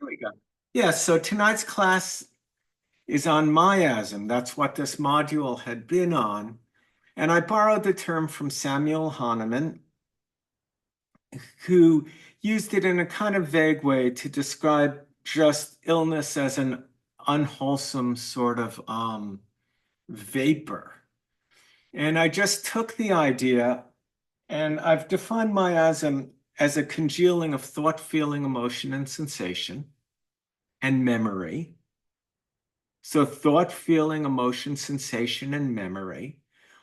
we go. Yeah, so tonight's class is on miasm. That's what this module had been on. And I borrowed the term from Samuel Hahnemann, who used it in a kind of vague way to describe just illness as an unwholesome sort of vapor. And I just took the idea and I've defined miasm as a congealing of thought, feeling, emotion, and sensation and memory. So thought, feeling, emotion, sensation, and memory,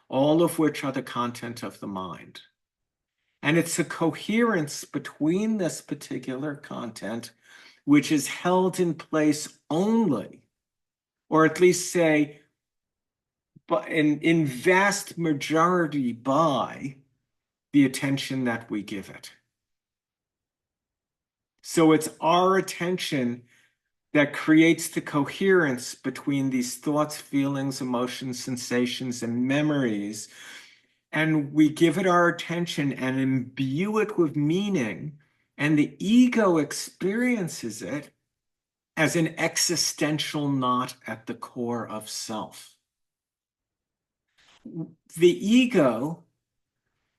all of which are the content of the mind. And it's a coherence between this particular content, which is held in place only, or at least say, but in vast majority by the attention that we give it. So it's our attention that creates the coherence between these thoughts, feelings, emotions, sensations, and memories. And we give it our attention and imbue it with meaning, and the ego experiences it as an existential knot at the core of self. The ego,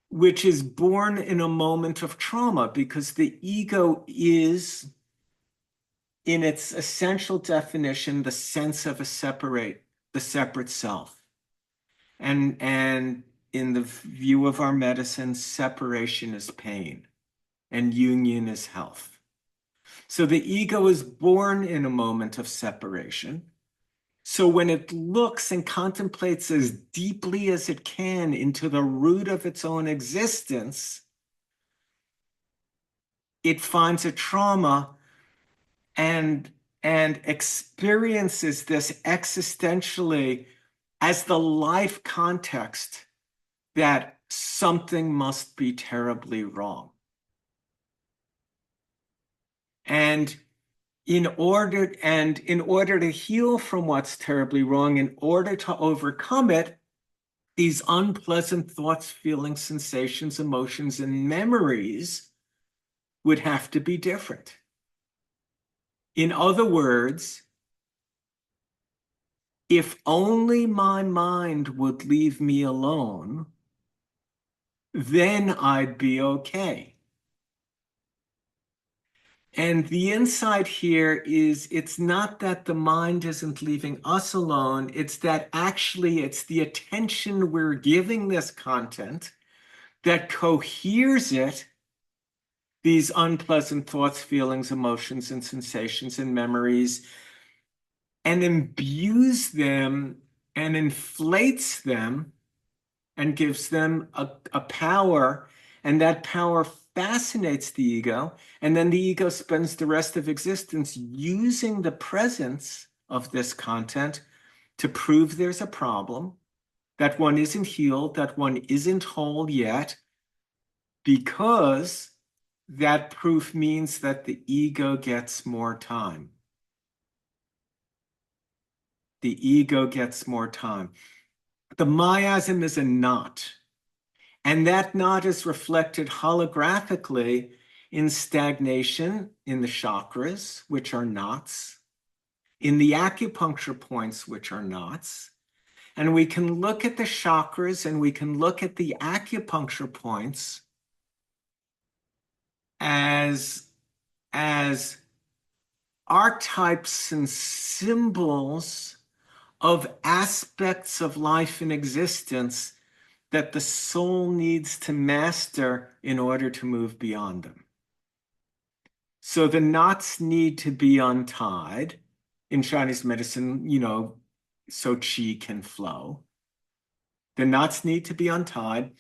which is born in a moment of trauma, because the ego is, in its essential definition, the sense of the separate self. And in the view of our medicine, separation is pain and union is health. So the ego is born in a moment of separation. So when it looks and contemplates as deeply as it can into the root of its own existence, it finds a trauma and experiences this existentially as the life context that something must be terribly wrong. And in order to heal from what's terribly wrong, in order to overcome it, these unpleasant thoughts, feelings, sensations, emotions, and memories would have to be different. In other words, if only my mind would leave me alone, then I'd be okay. And the insight here is it's not that the mind isn't leaving us alone, it's that actually it's the attention we're giving this content that coheres it, these unpleasant thoughts, feelings, emotions, and sensations and memories, and imbues them and inflates them and gives them a power, and that power fascinates the ego, and then the ego spends the rest of existence using the presence of this content to prove there's a problem, that one isn't healed, that one isn't whole yet, because that proof means that the ego gets more time. The ego gets more time. The miasm is a knot. And that knot is reflected holographically in stagnation in the chakras, which are knots, in the acupuncture points, which are knots. And we can look at the chakras and we can look at the acupuncture points as archetypes and symbols of aspects of life and existence that the soul needs to master in order to move beyond them. So the knots need to be untied. In Chinese medicine, so qi can flow. The knots need to be untied.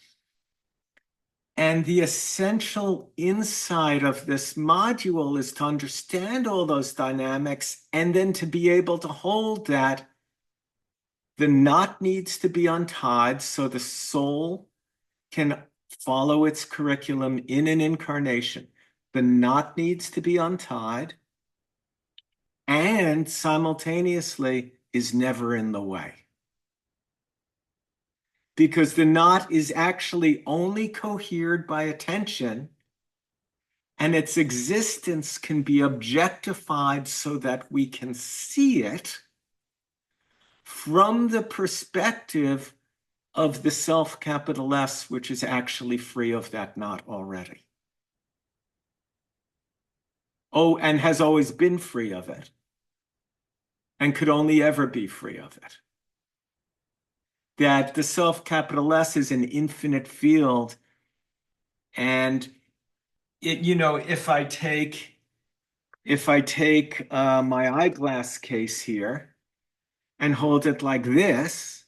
And the essential insight of this module is to understand all those dynamics and then to be able to hold that the knot needs to be untied so the soul can follow its curriculum in an incarnation. The knot needs to be untied and simultaneously is never in the way. Because the knot is actually only cohered by attention, and its existence can be objectified so that we can see it from the perspective of the self capital S, which is actually free of that not already. Oh, and has always been free of it, and could only ever be free of it. That the self capital S is an infinite field, and if I take my eyeglass case here and hold it like this,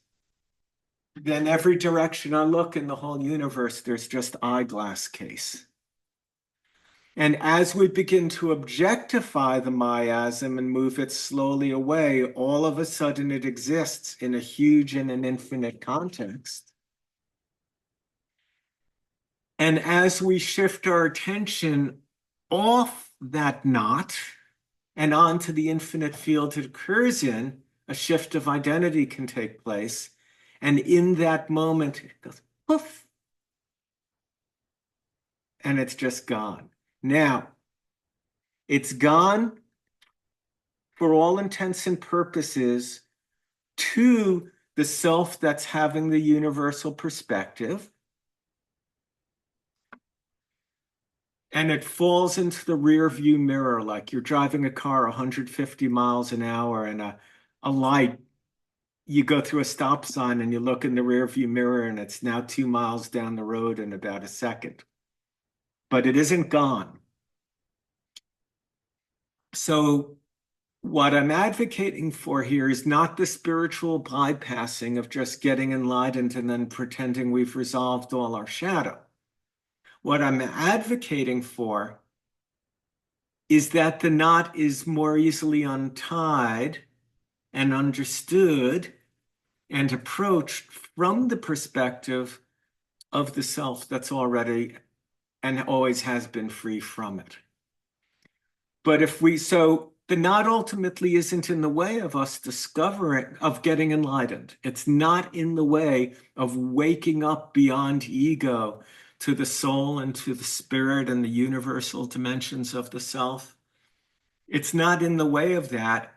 then every direction I look in the whole universe, there's just eyeglass case. And as we begin to objectify the miasm and move it slowly away, all of a sudden it exists in a huge and an infinite context. And as we shift our attention off that knot and onto the infinite field it occurs in, a shift of identity can take place. And in that moment, it goes poof, and it's just gone. Now, it's gone for all intents and purposes to the self that's having the universal perspective. And it falls into the rear view mirror like you're driving a car 150 miles an hour and a light. You go through a stop sign and you look in the rear view mirror and it's now 2 miles down the road in about a second. But it isn't gone. So what I'm advocating for here is not the spiritual bypassing of just getting enlightened and then pretending we've resolved all our shadow. What I'm advocating for is that the knot is more easily untied and understood and approached from the perspective of the self that's already and always has been free from it. But so the knot ultimately isn't in the way of us discovering, of getting enlightened. It's not in the way of waking up beyond ego to the soul and to the spirit and the universal dimensions of the self. It's not in the way of that.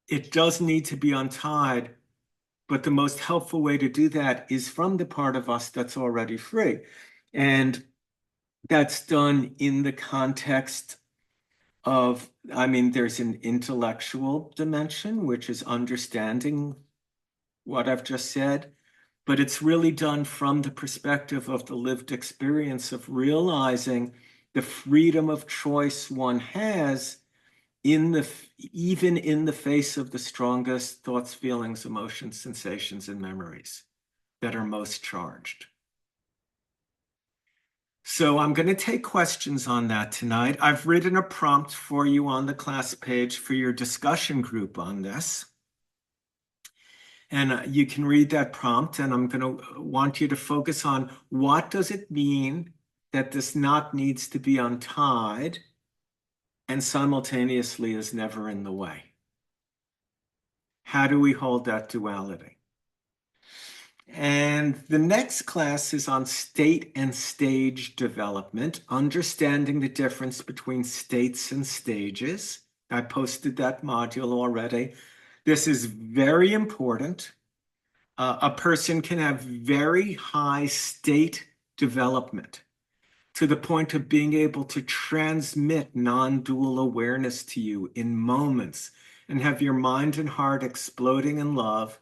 It does need to be untied, but the most helpful way to do that is from the part of us that's already free. And that's done in the context of, there's an intellectual dimension, which is understanding what I've just said, but it's really done from the perspective of the lived experience of realizing the freedom of choice one has even in the face of the strongest thoughts, feelings, emotions, sensations, and memories that are most charged. So I'm going to take questions on that tonight. I've written a prompt for you on the class page for your discussion group on this. And you can read that prompt, and I'm going to want you to focus on what does it mean that this knot needs to be untied and simultaneously is never in the way. How do we hold that duality? And the next class is on state and stage development, understanding the difference between states and stages. I posted that module already. This is very important. A person can have very high state development to the point of being able to transmit non-dual awareness to you in moments and have your mind and heart exploding in love.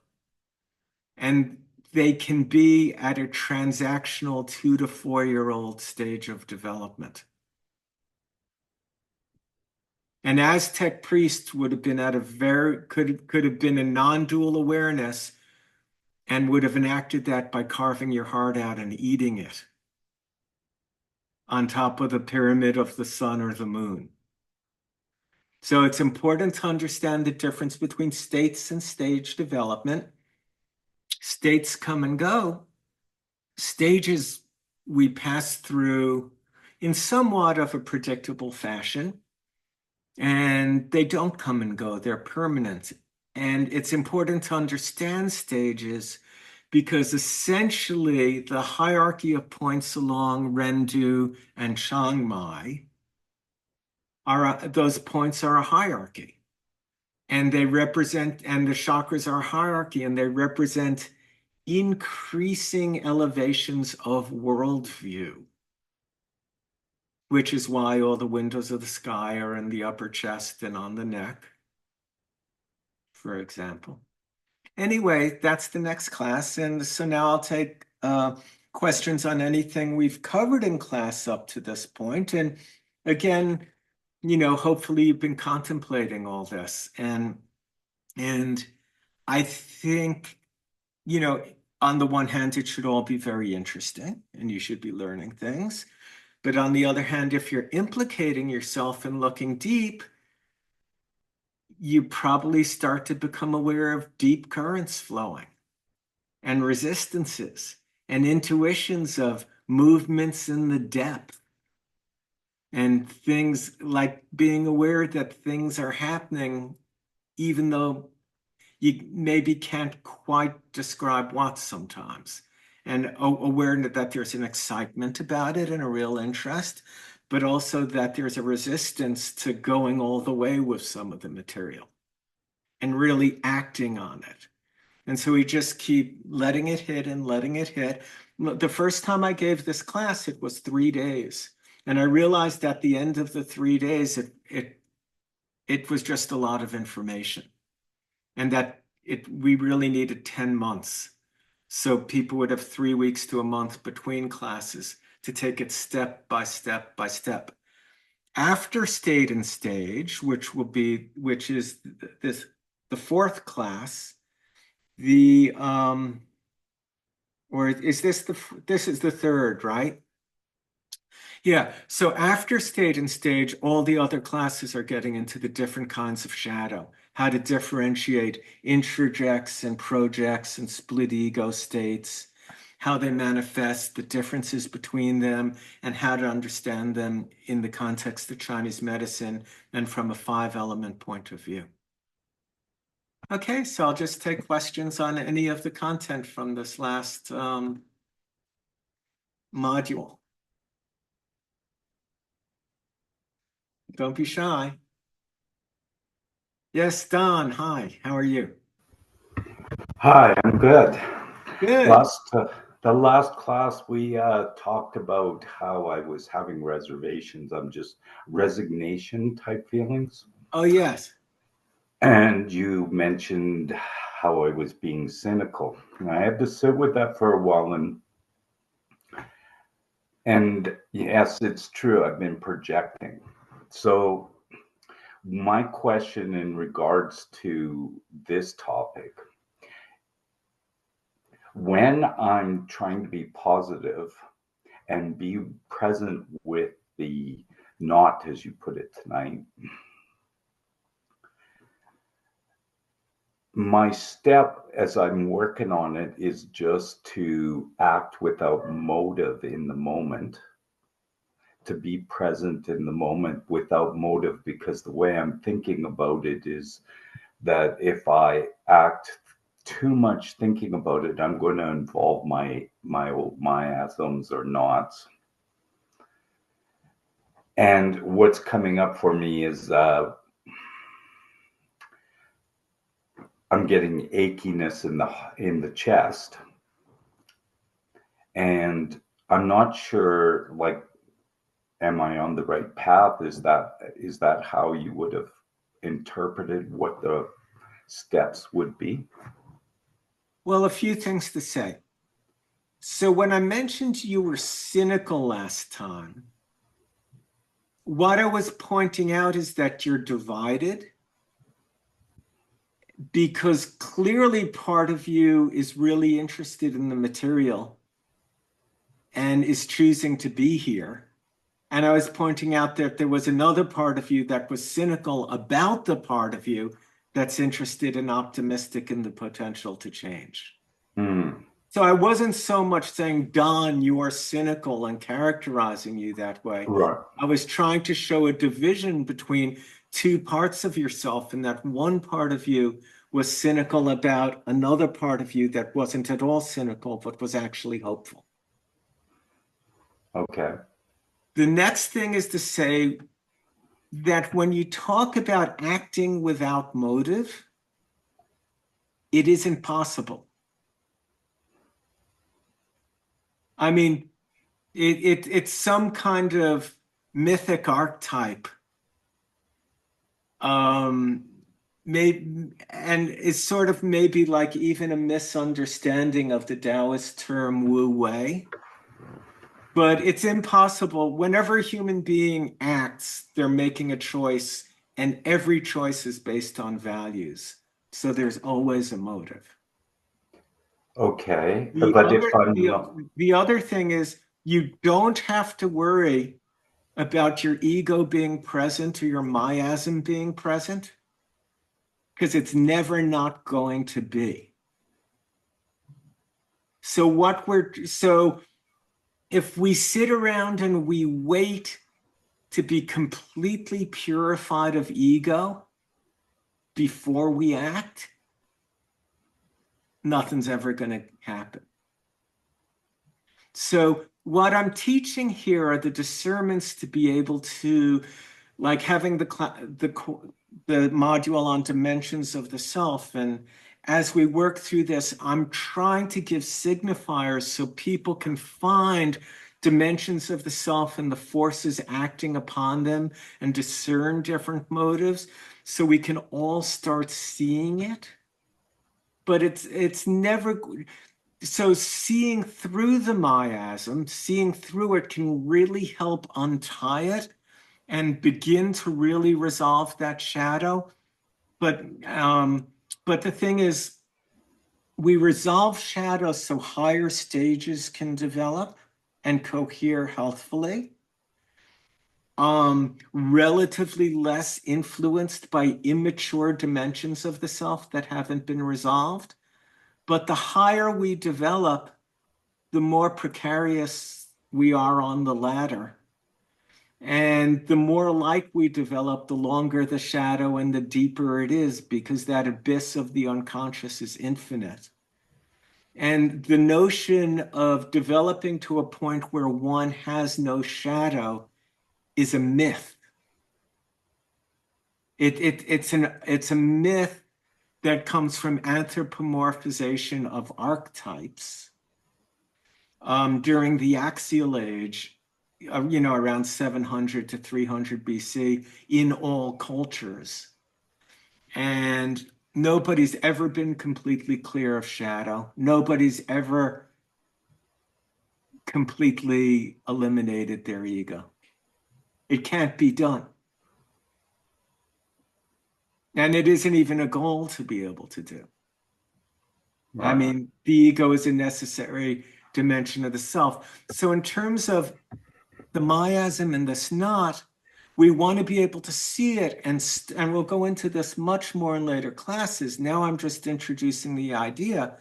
And they can be at a transactional 2 to 4-year-old stage of development. An Aztec priest would have been could have been a non-dual awareness and would have enacted that by carving your heart out and eating it on top of the pyramid of the sun or the moon. So it's important to understand the difference between states and stage development. States come and go. Stages we pass through in somewhat of a predictable fashion, and they don't come and go, they're permanent. And it's important to understand stages because essentially the hierarchy of points along Rendu and Chiang Mai those points are a hierarchy, and they represent, and the chakras are a hierarchy, and they represent increasing elevations of worldview, which is why all the windows of the sky are in the upper chest and on the neck, for example. Anyway, that's the next class. And so now I'll take questions on anything we've covered in class up to this point. And again, hopefully you've been contemplating all this. And I think, on the one hand, it should all be very interesting and you should be learning things. But on the other hand, if you're implicating yourself and looking deep, you probably start to become aware of deep currents flowing and resistances and intuitions of movements in the depth and things like being aware that things are happening, even though you maybe can't quite describe what sometimes. And awareness that there's an excitement about it and a real interest, but also that there's a resistance to going all the way with some of the material and really acting on it. And so we just keep letting it hit and letting it hit. The first time I gave this class, it was 3 days. And I realized at the end of the 3 days, it was just a lot of information. And that we really needed 10 months. So people would have 3 weeks to a month between classes to take it step by step by step. After state and stage, which is the fourth class, or is this is the third, right? Yeah. So after state and stage, all the other classes are getting into the different kinds of shadow, how to differentiate introjects and projects and split ego states, how they manifest, the differences between them, and how to understand them in the context of Chinese medicine and from a 5-element point of view. Okay, so I'll just take questions on any of the content from this last module. Don't be shy. Yes, Don, hi, how are you? Hi, I'm good. Good. The last class we talked about how I was having reservations. I'm just resignation type feelings. Oh, yes. And you mentioned how I was being cynical. And I had to sit with that for a while and yes, it's true. I've been projecting. So my question in regards to this topic, when I'm trying to be positive and be present with the not, as you put it tonight, my step as I'm working on it is just to act without motive in the moment, to be present in the moment without motive, because the way I'm thinking about it is that if I act too much thinking about it, I'm going to involve my old miasms or knots. And what's coming up for me is I'm getting achiness in the chest, and I'm not sure. Like, am I on the right path? Is that how you would have interpreted what the steps would be? Well, a few things to say. So when I mentioned you were cynical last time, what I was pointing out is that you're divided because clearly part of you is really interested in the material and is choosing to be here. And I was pointing out that there was another part of you that was cynical about the part of you that's interested and optimistic in the potential to change. Hmm. So I wasn't so much saying, Don, you are cynical and characterizing you that way. Right. I was trying to show a division between two parts of yourself, and that one part of you was cynical about another part of you that wasn't at all cynical, but was actually hopeful. Okay. The next thing is to say that when you talk about acting without motive, it isn't possible. I mean, it's some kind of mythic archetype. Maybe, and it's sort of maybe like even a misunderstanding of the Taoist term Wu Wei. But it's impossible. Whenever a human being acts, they're making a choice, and every choice is based on values. So there's always a motive. Okay. But if I'm not, The other thing is you don't have to worry about your ego being present or your miasm being present, because it's never not going to be. So if we sit around and we wait to be completely purified of ego before we act, nothing's ever going to happen. So what I'm teaching here are the discernments to be able to, like having the module on dimensions of the self. And as we work through this, I'm trying to give signifiers so people can find dimensions of the self and the forces acting upon them and discern different motives so we can all start seeing it. But it's never so seeing through the miasm, seeing through it can really help untie it and begin to really resolve that shadow. But the thing is, we resolve shadows so higher stages can develop and cohere healthfully. Relatively less influenced by immature dimensions of the self that haven't been resolved. But the higher we develop, the more precarious we are on the ladder. And the more light we develop, the longer the shadow and the deeper it is, because that abyss of the unconscious is infinite. And the notion of developing to a point where one has no shadow is a myth. It's a myth that comes from anthropomorphization of archetypes during the Axial Age, around 700 to 300 BC in all cultures. And nobody's ever been completely clear of shadow. Nobody's ever completely eliminated their ego. It can't be done. And it isn't even a goal to be able to do. right. I mean, the ego is a necessary dimension of the self. So in terms of the miasm and the snot, we want to be able to see it, and we'll go into this much more in later classes. Now I'm just introducing the idea,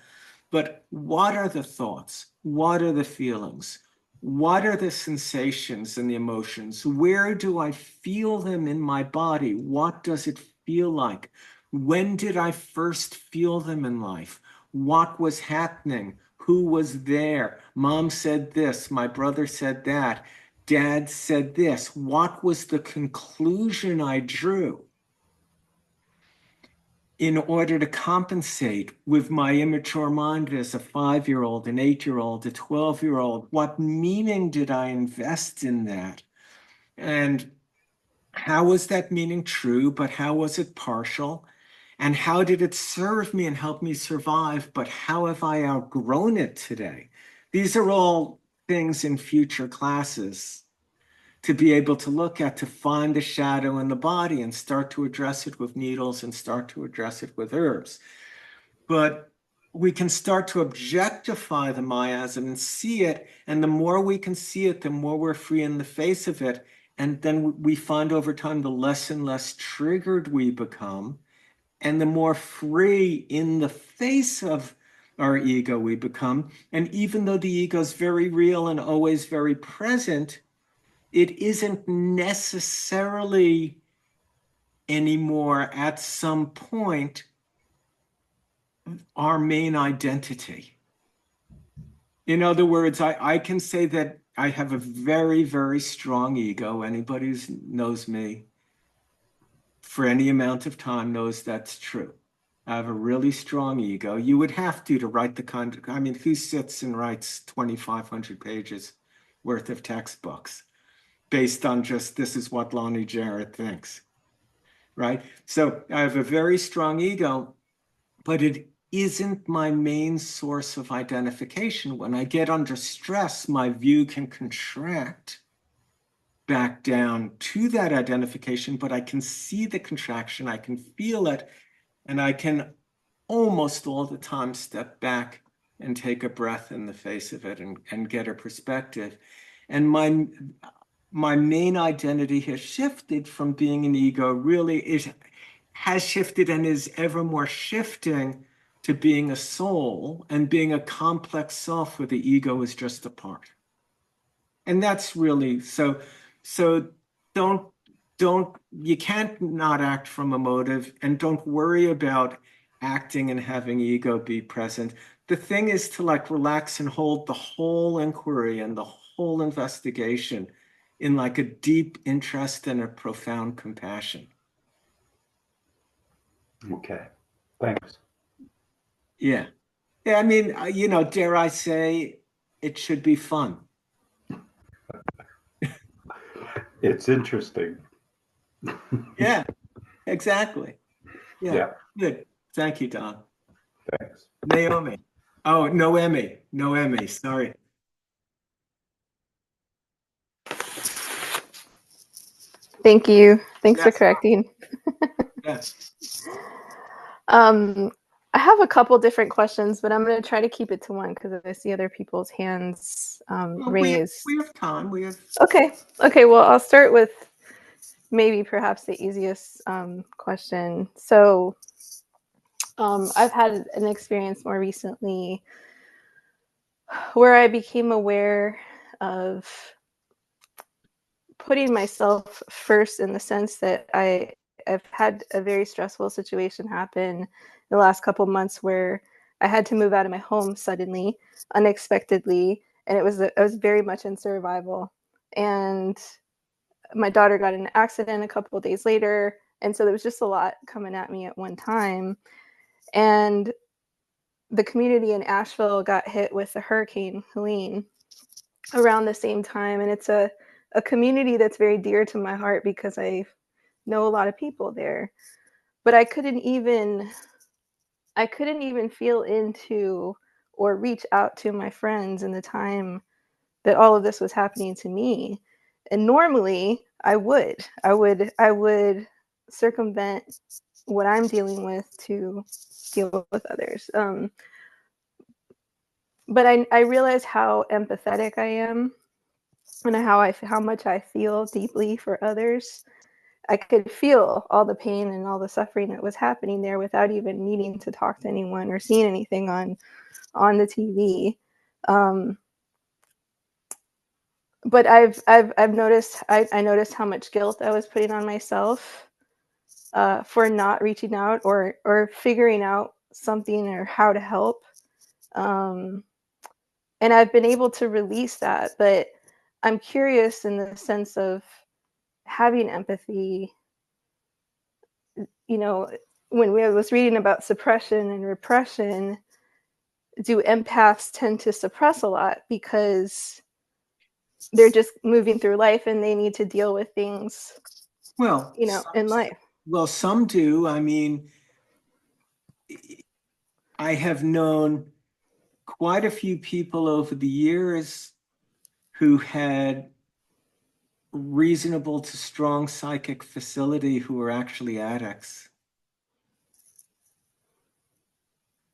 but what are the thoughts? What are the feelings? What are the sensations and the emotions? Where do I feel them in my body? What does it feel like? When did I first feel them in life? What was happening? Who was there? Mom said this, my brother said that. Dad said this. What was the conclusion I drew in order to compensate with my immature mind as a 5-year-old, an 8-year-old, a 12-year-old? What meaning did I invest in that? And how was that meaning true, but how was it partial? And how did it serve me and help me survive? But how have I outgrown it today? These are all things in future classes to be able to look at, to find the shadow in the body and start to address it with needles and start to address it with herbs. But we can start to objectify the miasm and see it. And the more we can see it, the more we're free in the face of it. And then we find over time, the less and less triggered we become. And the more free in the face of our ego we become. And even though the ego is very real and always very present, it isn't necessarily anymore at some point our main identity. In other words, I can say that I have a very, very strong ego. Anybody who knows me for any amount of time knows that's true. I have a really strong ego. You would have to write the kind. I mean, who sits and writes 2,500 pages worth of textbooks based on just this is what Lonnie Jarrett thinks, right? So I have a very strong ego, but it isn't my main source of identification. When I get under stress, my view can contract back down to that identification, but I can see the contraction, I can feel it, and I can almost all the time step back and take a breath in the face of it and get a perspective. And my main identity has shifted from being an ego, really it has shifted and is ever more shifting to being a soul and being a complex self where the ego is just a part. And that's really so don't you can't not act from a motive, and don't worry about acting and having ego be present. The thing is to like relax and hold the whole inquiry and the whole investigation in like a deep interest and a profound compassion. Okay. Thanks. Yeah. Yeah, I mean, dare I say it should be fun. It's interesting. Yeah, exactly. Yeah, Yeah. good. Thank you, Don. Thanks. Naomi. Oh, Noemi. Noemi, sorry. Thank you. Thanks for Yes. correcting. Yeah. Um, I have a couple different questions, but I'm going to try to keep it to one because I see other people's hands Well, raised. we have time. We have. Okay. Okay. Well, I'll start with maybe perhaps the easiest question. So, I've had an experience more recently where I became aware of putting myself first in the sense that I've had a very stressful situation happen the last couple months where I had to move out of my home suddenly, unexpectedly, and I was very much in survival. And my daughter got in an accident a couple of days later, and so there was just a lot coming at me at one time. And the community in Asheville got hit with the Hurricane Helene around the same time, and it's a community that's very dear to my heart because I know a lot of people there. But I couldn't even feel into or reach out to my friends in the time that all of this was happening to me. And normally I would circumvent what I'm dealing with to deal with others. But I realize how empathetic I am and how much I feel deeply for others. I could feel all the pain and all the suffering that was happening there without even needing to talk to anyone or seeing anything on the TV. Um, but I've noticed I noticed how much guilt I was putting on myself for not reaching out or figuring out something or how to help. Um, and I've been able to release that, but I'm curious in the sense of having empathy. You know, when we was reading about suppression and repression, do empaths tend to suppress a lot because they're just moving through life and they need to deal with things, Well, in life? some do. I mean, I have known quite a few people over the years who had reasonable to strong psychic facility who were actually addicts.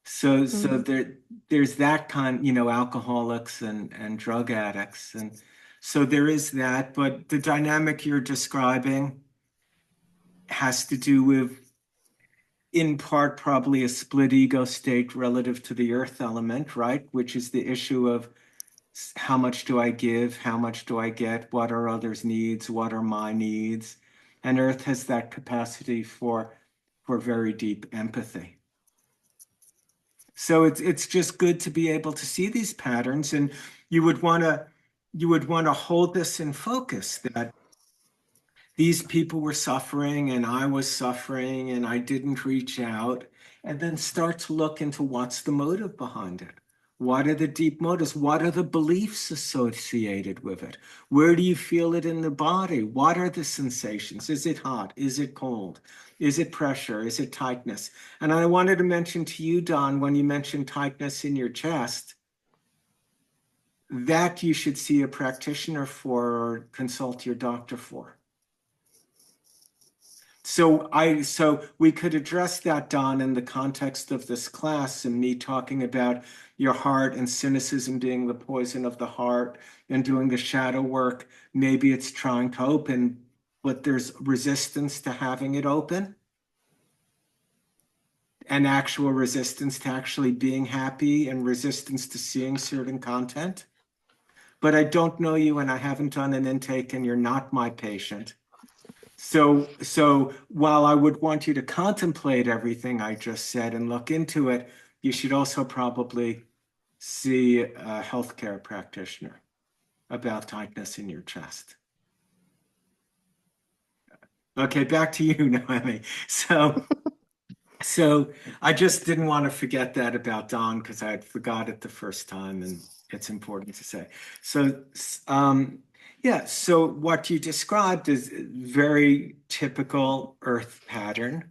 So there's that kind, alcoholics and drug addicts. And so there is that, but the dynamic you're describing has to do with, in part, probably a split ego state relative to the earth element, right? Which is the issue of how much do I give? How much do I get? What are others' needs? What are my needs? And earth has that capacity for very deep empathy. So it's just good to be able to see these patterns, and you would want to hold this in focus that these people were suffering and I was suffering and I didn't reach out, and then start to look into what's the motive behind it. What are the deep motives? What are the beliefs associated with it? Where do you feel it in the body? What are the sensations? Is it hot? Is it cold? Is it pressure? Is it tightness? And I wanted to mention to you, Don, when you mentioned tightness in your chest, that you should see a practitioner for or consult your doctor for. So we could address that, Don, in the context of this class and me talking about your heart and cynicism being the poison of the heart and doing the shadow work. Maybe it's trying to open, but there's resistance to having it open and actual resistance to actually being happy and resistance to seeing certain content. But I don't know you and I haven't done an intake and you're not my patient. So while I would want you to contemplate everything I just said and look into it, you should also probably see a healthcare practitioner about tightness in your chest. Okay, back to you, Noemi. So I just didn't want to forget that about Don because I had forgot it the first time, and it's important to say. So yeah, so what you described is very typical Earth pattern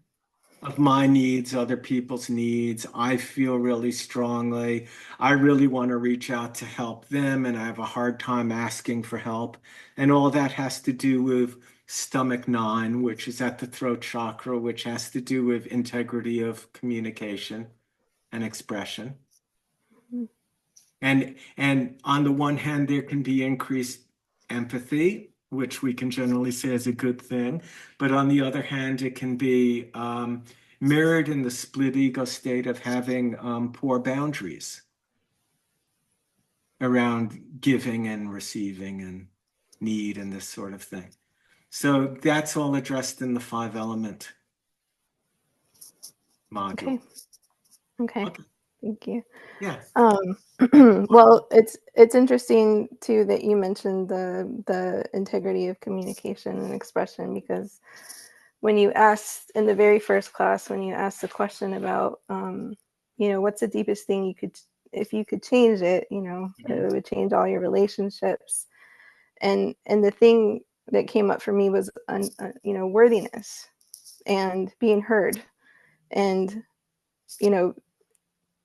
of my needs, other people's needs. I feel really strongly. I really want to reach out to help them, and I have a hard time asking for help. And all that has to do with stomach 9, which is at the throat chakra, which has to do with integrity of communication and expression. Mm. And on the one hand, there can be increased empathy, which we can generally say is a good thing. But on the other hand, it can be mirrored in the split ego state of having poor boundaries around giving and receiving and need and this sort of thing. So that's all addressed in the 5-element module. Okay. Okay. Thank you. Yeah. Well, it's interesting too that you mentioned the integrity of communication and expression, because when you asked in the very first class, when you asked the question about what's the deepest thing you could, if you could change it, it would change all your relationships, and the thing that came up for me was worthiness and being heard, and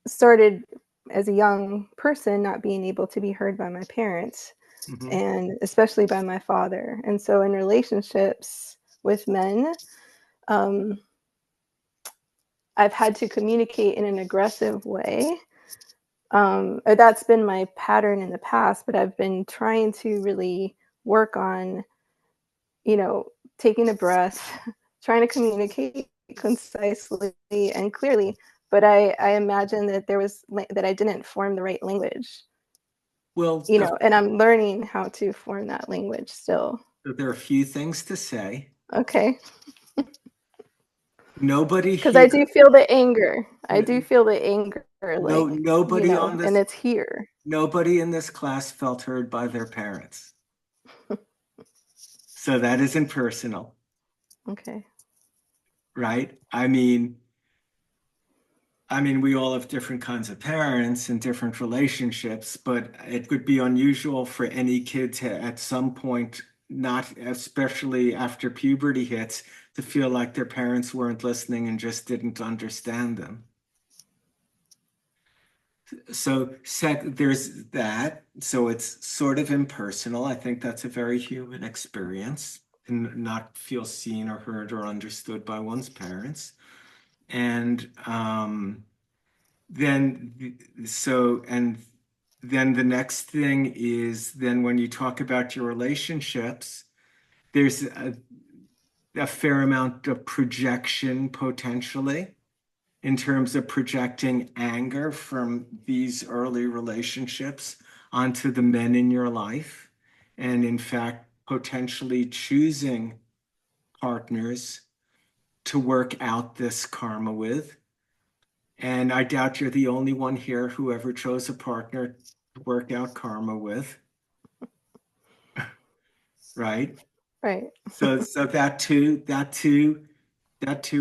started as a young person not being able to be heard by my parents, Mhm. and especially by my father. And so in relationships with men, I've had to communicate in an aggressive way. That's been my pattern in the past, but I've been trying to really work on, taking a breath, trying to communicate concisely and clearly. But I imagine that that I didn't form the right language, Well, and I'm learning how to form that language still. there are a few things to say. Okay. Nobody Because I here, do feel the anger. I do feel the anger, nobody on and this, it's here. nobody in this class felt heard by their parents. So that isn't personal, Okay. right? We all have different kinds of parents and different relationships, but it would be unusual for any kid to, at some point, not especially after puberty hits, to feel like their parents weren't listening and just didn't understand them. So there's that. So it's sort of impersonal. I think that's a very human experience, and not feel seen or heard or understood by one's parents. And then and then the next thing is, then when you talk about your relationships, there's a fair amount of projection potentially in terms of projecting anger from these early relationships onto the men in your life. And in fact, potentially choosing partners to work out this karma with. And I doubt you're the only one here who ever chose a partner to work out karma with, right? Right. So that too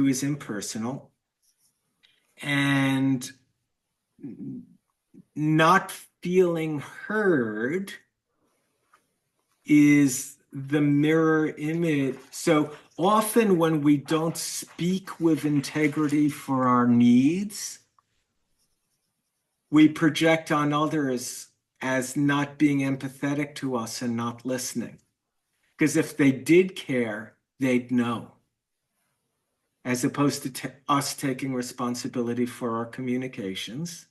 is impersonal. And not feeling heard is the mirror image. So often when we don't speak with integrity for our needs, we project on others as not being empathetic to us and not listening. Because if they did care, they'd know, as opposed to us taking responsibility for our communications.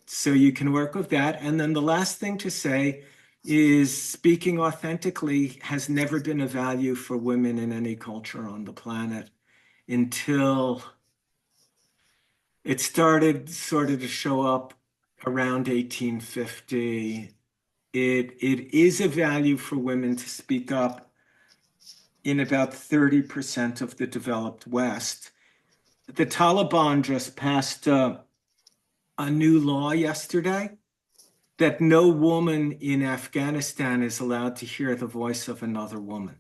So you can work with that. And then the last thing to say is speaking authentically has never been a value for women in any culture on the planet until it started sort of to show up around 1850. It is a value for women to speak up in about 30% of the developed West. The Taliban just passed a new law yesterday that no woman in Afghanistan is allowed to hear the voice of another woman.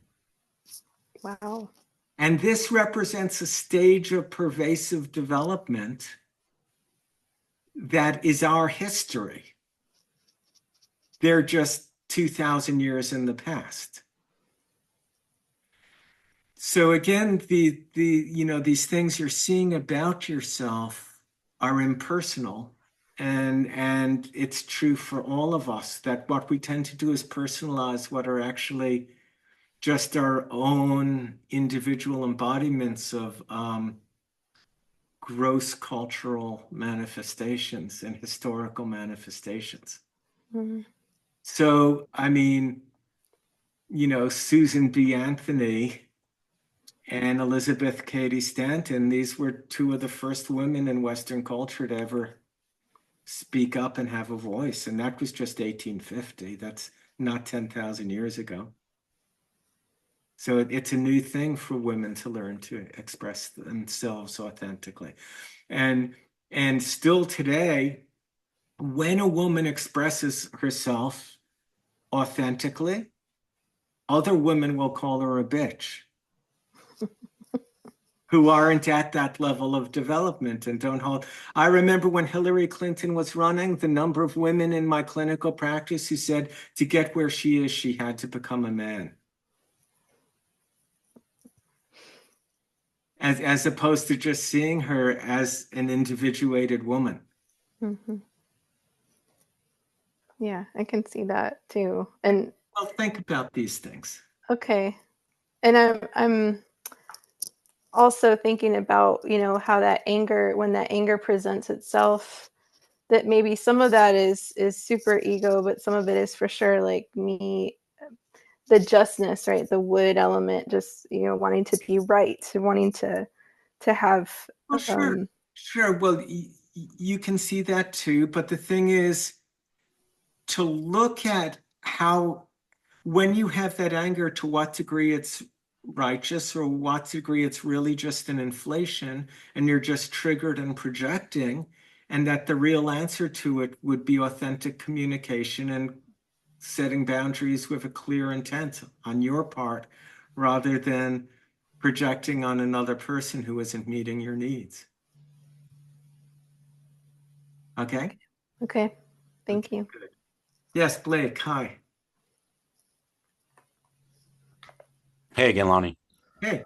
Wow. And this represents a stage of pervasive development that is our history. They're just 2,000 years in the past. So again, these things you're seeing about yourself are impersonal. And it's true for all of us that what we tend to do is personalize what are actually just our own individual embodiments of gross cultural manifestations and historical manifestations. Mm. So, I mean, Susan B. Anthony and Elizabeth Cady Stanton, these were two of the first women in Western culture to ever speak up and have a voice. And that was just 1850. That's not 10,000 years ago. So it's a new thing for women to learn to express themselves authentically. And still today, when a woman expresses herself authentically, other women will call her a bitch who aren't at that level of development and don't hold. I remember when Hillary Clinton was running, the number of women in my clinical practice who said to get where she is, she had to become a man. As opposed to just seeing her as an individuated woman. Mm-hmm. Yeah, I can see that too. And Well, think about these things. okay. And I'm also thinking about, how that anger, when that anger presents itself, that maybe some of that is super ego, but some of it is for sure like me, the justness, right? The wood element, just, wanting to be right, wanting to have Well, sure. Well, you can see that too. But the thing is to look at how, when you have that anger, to what degree it's righteous or what degree it's really just an inflation and you're just triggered and projecting, and that the real answer to it would be authentic communication and setting boundaries with a clear intent on your part rather than projecting on another person who isn't meeting your needs. Okay? Okay. Thank you. Good. Yes, Blake, hi. Hey again, Lonnie. Hey.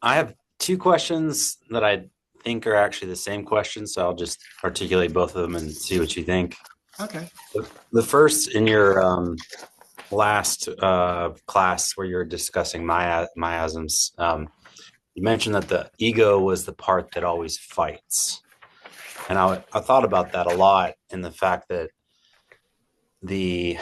I have two questions that I think are actually the same questions, so I'll just articulate both of them and see what you think. Okay. The first, in your last class where you were discussing miasms, you mentioned that the ego was the part that always fights. And I thought about that a lot, in the fact that the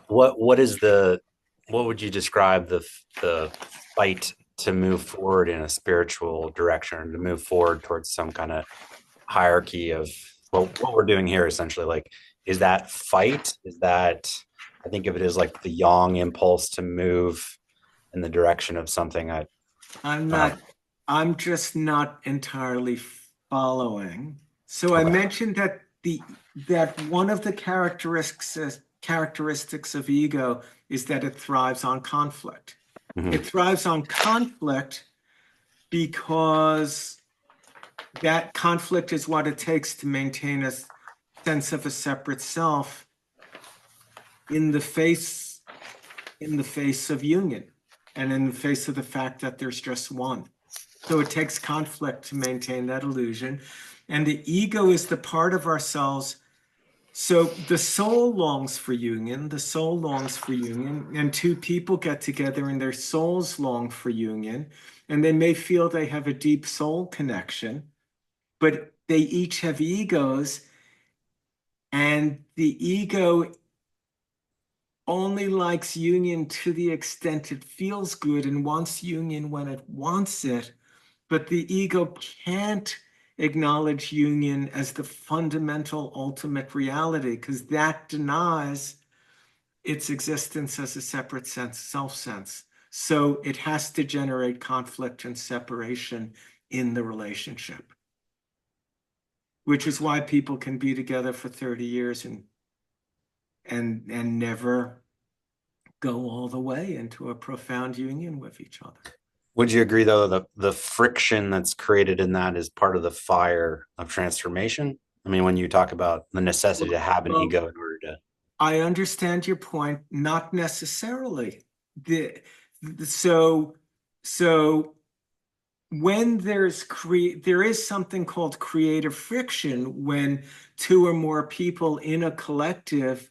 what would you describe the fight to move forward in a spiritual direction, to move forward towards some kind of hierarchy of what we're doing here, essentially? Like, is that fight? Is that, I think of it as like the yang impulse to move in the direction of something. I'm not I'm just not entirely following. So I mentioned that one of the characteristics of ego is that it thrives on conflict. Mhm. It thrives on conflict because that conflict is what it takes to maintain a sense of a separate self in the face of union and in the face of the fact that there's just one. So it takes conflict to maintain that illusion. And the ego is the part of ourselves. So the soul longs for union, and two people get together and their souls long for union, and they may feel they have a deep soul connection, but they each have egos, and the ego only likes union to the extent it feels good and wants union when it wants it. But the ego can't acknowledge union as the fundamental ultimate reality because that denies its existence as a separate sense, self-sense. So it has to generate conflict and separation in the relationship, which is why people can be together for 30 years and never go all the way into a profound union with each other. Would you agree, though, the friction that's created in that is part of the fire of transformation? I mean, when you talk about the necessity to have an ego in order to. I understand your point, not necessarily. So when there is something called creative friction when two or more people in a collective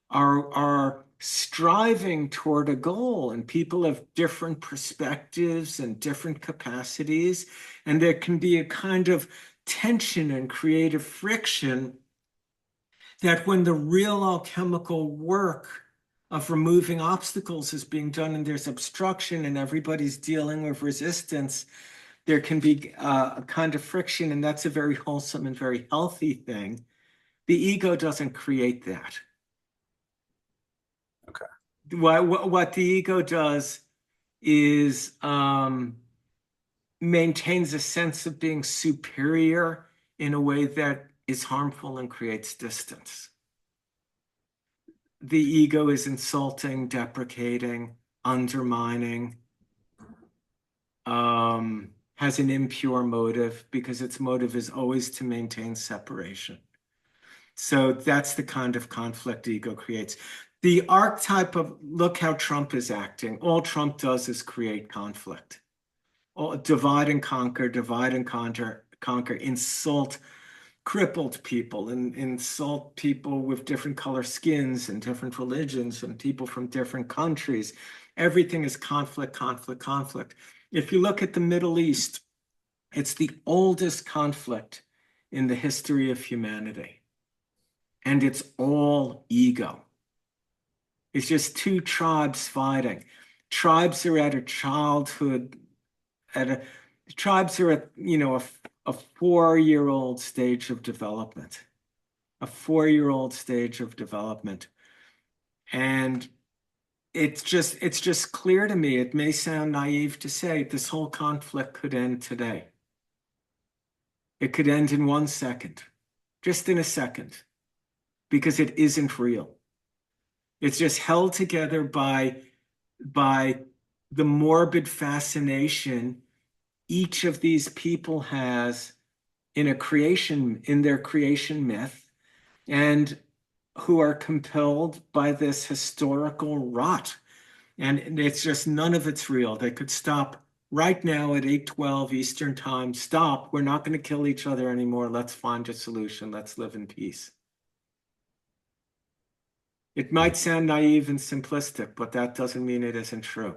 are striving toward a goal, and people have different perspectives and different capacities, and there can be a kind of tension and creative friction that when the real alchemical work of removing obstacles is being done and there's obstruction and everybody's dealing with resistance, there can be a kind of friction, and that's a very wholesome and very healthy thing. The ego doesn't create that. Okay. What the ego does is maintains a sense of being superior in a way that is harmful and creates distance. The ego is insulting, deprecating, undermining, has an impure motive because its motive is always to maintain separation. So that's the kind of conflict ego creates. The archetype of look how Trump is acting. All Trump does is create conflict. Divide and conquer, insult crippled people and insult people with different color skins and different religions and people from different countries. Everything is conflict, conflict, conflict. If you look at the Middle East, it's the oldest conflict in the history of humanity. And it's all ego. It's just two tribes fighting. Tribes are at a childhood, tribes are at, a 4-year-old stage of development, And it's just clear to me, it may sound naive to say, this whole conflict could end today. It could end in 1 second, just in a second, because it isn't real. It's just held together by the morbid fascination each of these people has in their creation myth, and who are compelled by this historical rot. And it's just none of it's real. They could stop right now at 8:12 Eastern time. Stop. We're not going to kill each other anymore. Let's find a solution. Let's live in peace. It might sound naive and simplistic, but that doesn't mean it isn't true.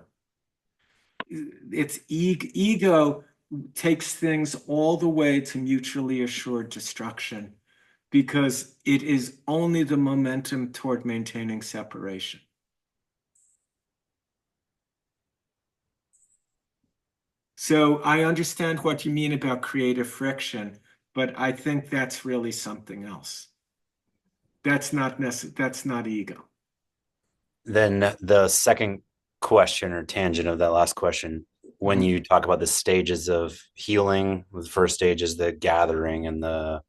It's ego takes things all the way to mutually assured destruction because it is only the momentum toward maintaining separation. So I understand what you mean about creative friction, but I think that's really something else. That's not ego. Then the second question or tangent of that last question, when you talk about the stages of healing, the first stage is the gathering and the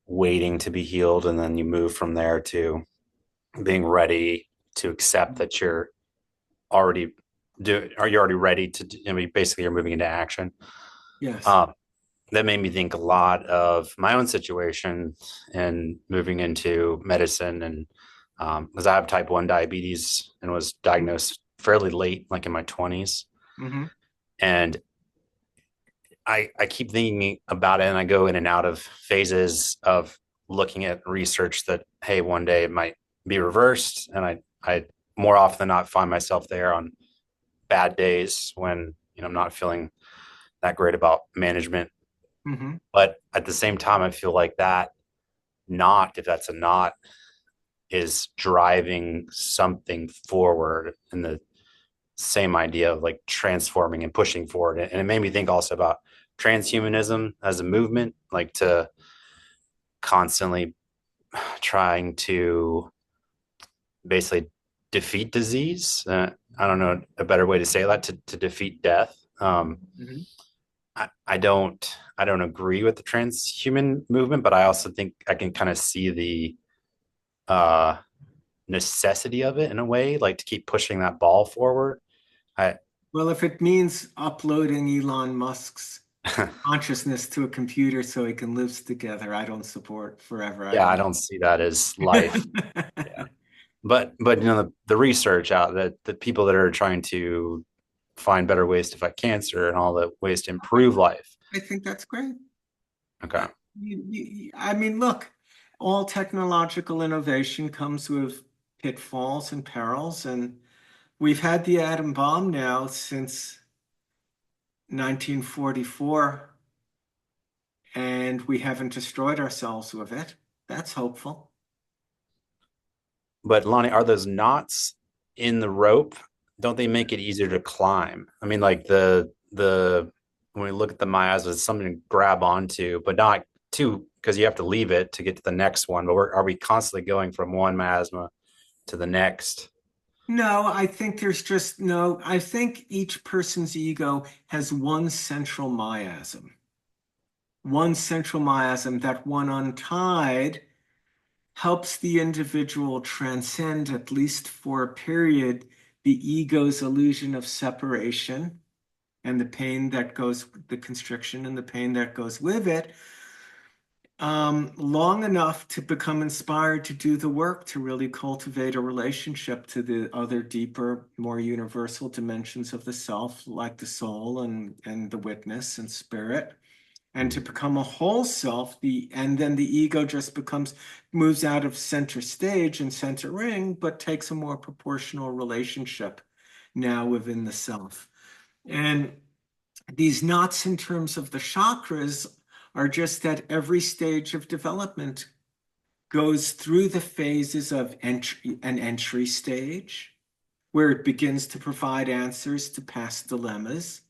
waiting to be healed, and then you move from there to being ready to accept that you're already are you already ready to do, I mean, basically you're moving into action. Yes. That made me think a lot of my own situation and moving into medicine, and because I have type 1 diabetes and was diagnosed fairly late, like in my 20s. Mm-hmm. And I keep thinking about it, and I go in and out of phases of looking at research that, hey, one day it might be reversed. And I more often than not find myself there on bad days when, I'm not feeling that great about management. Mm-hmm. But at the same time, I feel like that knot, if that's a knot, is driving something forward in the same idea of like transforming and pushing forward. And it made me think also about transhumanism as a movement, like to constantly trying to basically defeat disease. I don't know a better way to say that, to defeat death. Mm-hmm. I don't agree with the transhuman movement, but I also think I can kind of see the necessity of it in a way, like to keep pushing that ball forward. I Well, if it means uploading Elon Musk's consciousness to a computer so he can live together, I don't support forever. I yeah, I don't. don't see that as life. Yeah. But the research out that the people that are trying to find better ways to fight cancer and all the ways to improve life. I think that's great. Okay. I mean, look, all technological innovation comes with pitfalls and perils, and we've had the atom bomb now since 1944, and we haven't destroyed ourselves with it. That's hopeful. But Lonnie, are those knots in the rope? Don't they make it easier to climb? I mean, like the when we look at the miasma, it's something to grab onto, but not too, because you have to leave it to get to the next one. But are we constantly going from one miasma to the next? No, I think there's just no, I think each person's ego has one central miasm that, one untied, helps the individual transcend, at least for a period, the ego's illusion of separation and the constriction and the pain that goes with it, long enough to become inspired to do the work, to really cultivate a relationship to the other deeper, more universal dimensions of the self, like the soul and the witness and spirit, and to become a whole self. And then the ego just moves out of center stage and center ring, but takes a more proportional relationship now within the self. And these knots in terms of the chakras are just that every stage of development goes through the phases of an entry stage, where it begins to provide answers to past dilemmas.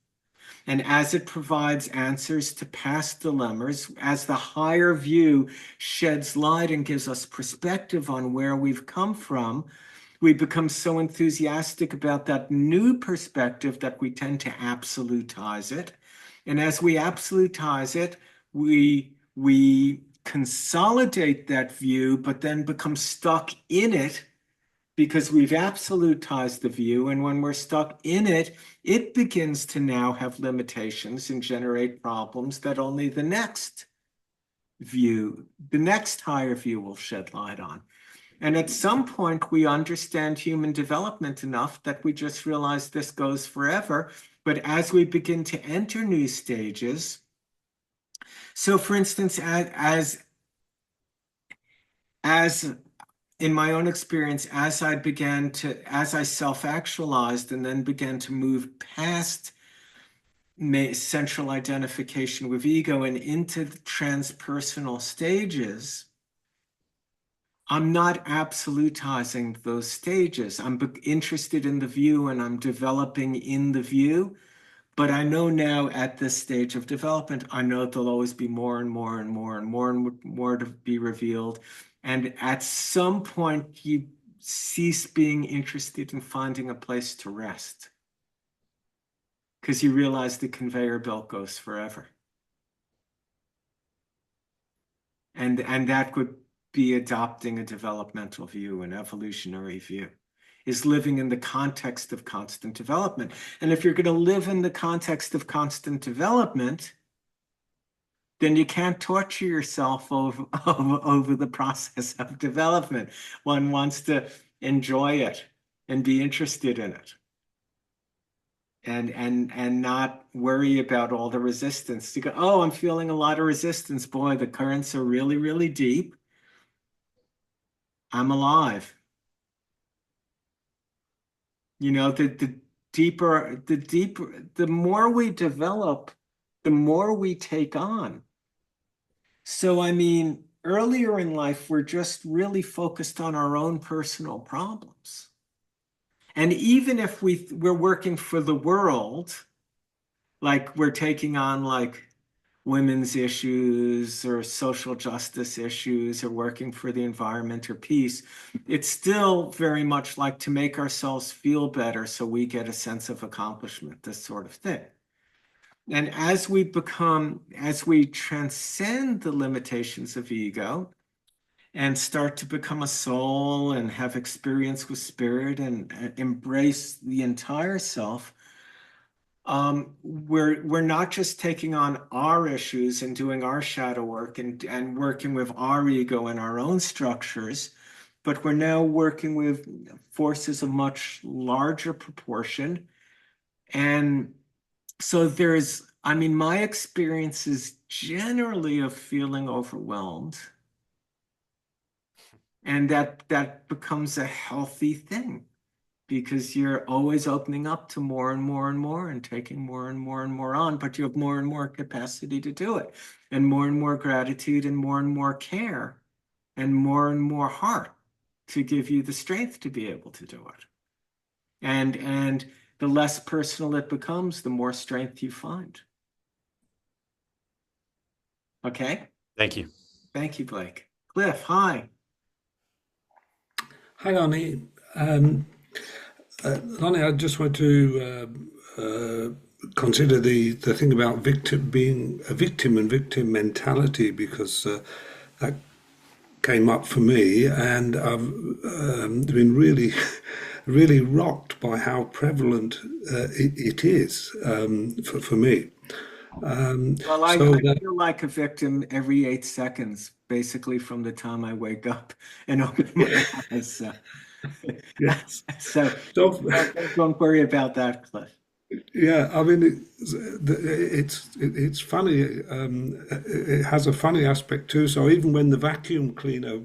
And as it provides answers to past dilemmas, as the higher view sheds light and gives us perspective on where we've come from, we become so enthusiastic about that new perspective that we tend to absolutize it. And as we absolutize it, we consolidate that view, but then become stuck in it because we've absolutized the view. And when we're stuck in it, it begins to now have limitations and generate problems that only the next higher view will shed light on. And at some point, we understand human development enough that we just realize this goes forever. But as we begin to enter new stages, so for instance, as in my own experience, as I self-actualized and then began to move past central identification with ego and into the transpersonal stages, I'm not absolutizing those stages. I'm interested in the view and I'm developing in the view. But I know now at this stage of development, I know there'll always be more and more and more and more and more to be revealed. And at some point, you cease being interested in finding a place to rest. because you realize the conveyor belt goes forever. And that would be adopting a developmental view, an evolutionary view, is living in the context of constant development. And if you're going to live in the context of constant development, then you can't torture yourself over the process of development. One wants to enjoy it and be interested in it. And not worry about all the resistance. You go, oh, I'm feeling a lot of resistance. Boy, the currents are really, really deep. I'm alive. You know, the more we develop, the more we take on. So, I mean, earlier in life, we're just really focused on our own personal problems. And even if we're working for the world, like we're taking on like women's issues or social justice issues or working for the environment or peace, it's still very much like to make ourselves feel better so we get a sense of accomplishment, this sort of thing. And as we transcend the limitations of ego and start to become a soul and have experience with spirit and embrace the entire self, we're not just taking on our issues and doing our shadow work and working with our ego and our own structures, but we're now working with forces of much larger proportion. And so I mean, my experience is generally of feeling overwhelmed. And that becomes a healthy thing, because you're always opening up to more and more and more and taking more and more and more on, but you have more and more capacity to do it, and more gratitude and more care and more heart to give you the strength to be able to do it. And the less personal it becomes, the more strength you find. Okay? Thank you. Thank you, Blake. Cliff, hi. Hi, Lonnie. Lonnie, I just want to consider the thing about being a victim and victim mentality, because that came up for me, and I've been really, really rocked by how prevalent it is for me. Well, I feel like a victim every 8 seconds, basically from the time I wake up and open my eyes. Yes. So don't worry about that, Cliff. Yeah, I mean, it's funny. It has a funny aspect too. So even when the vacuum cleaner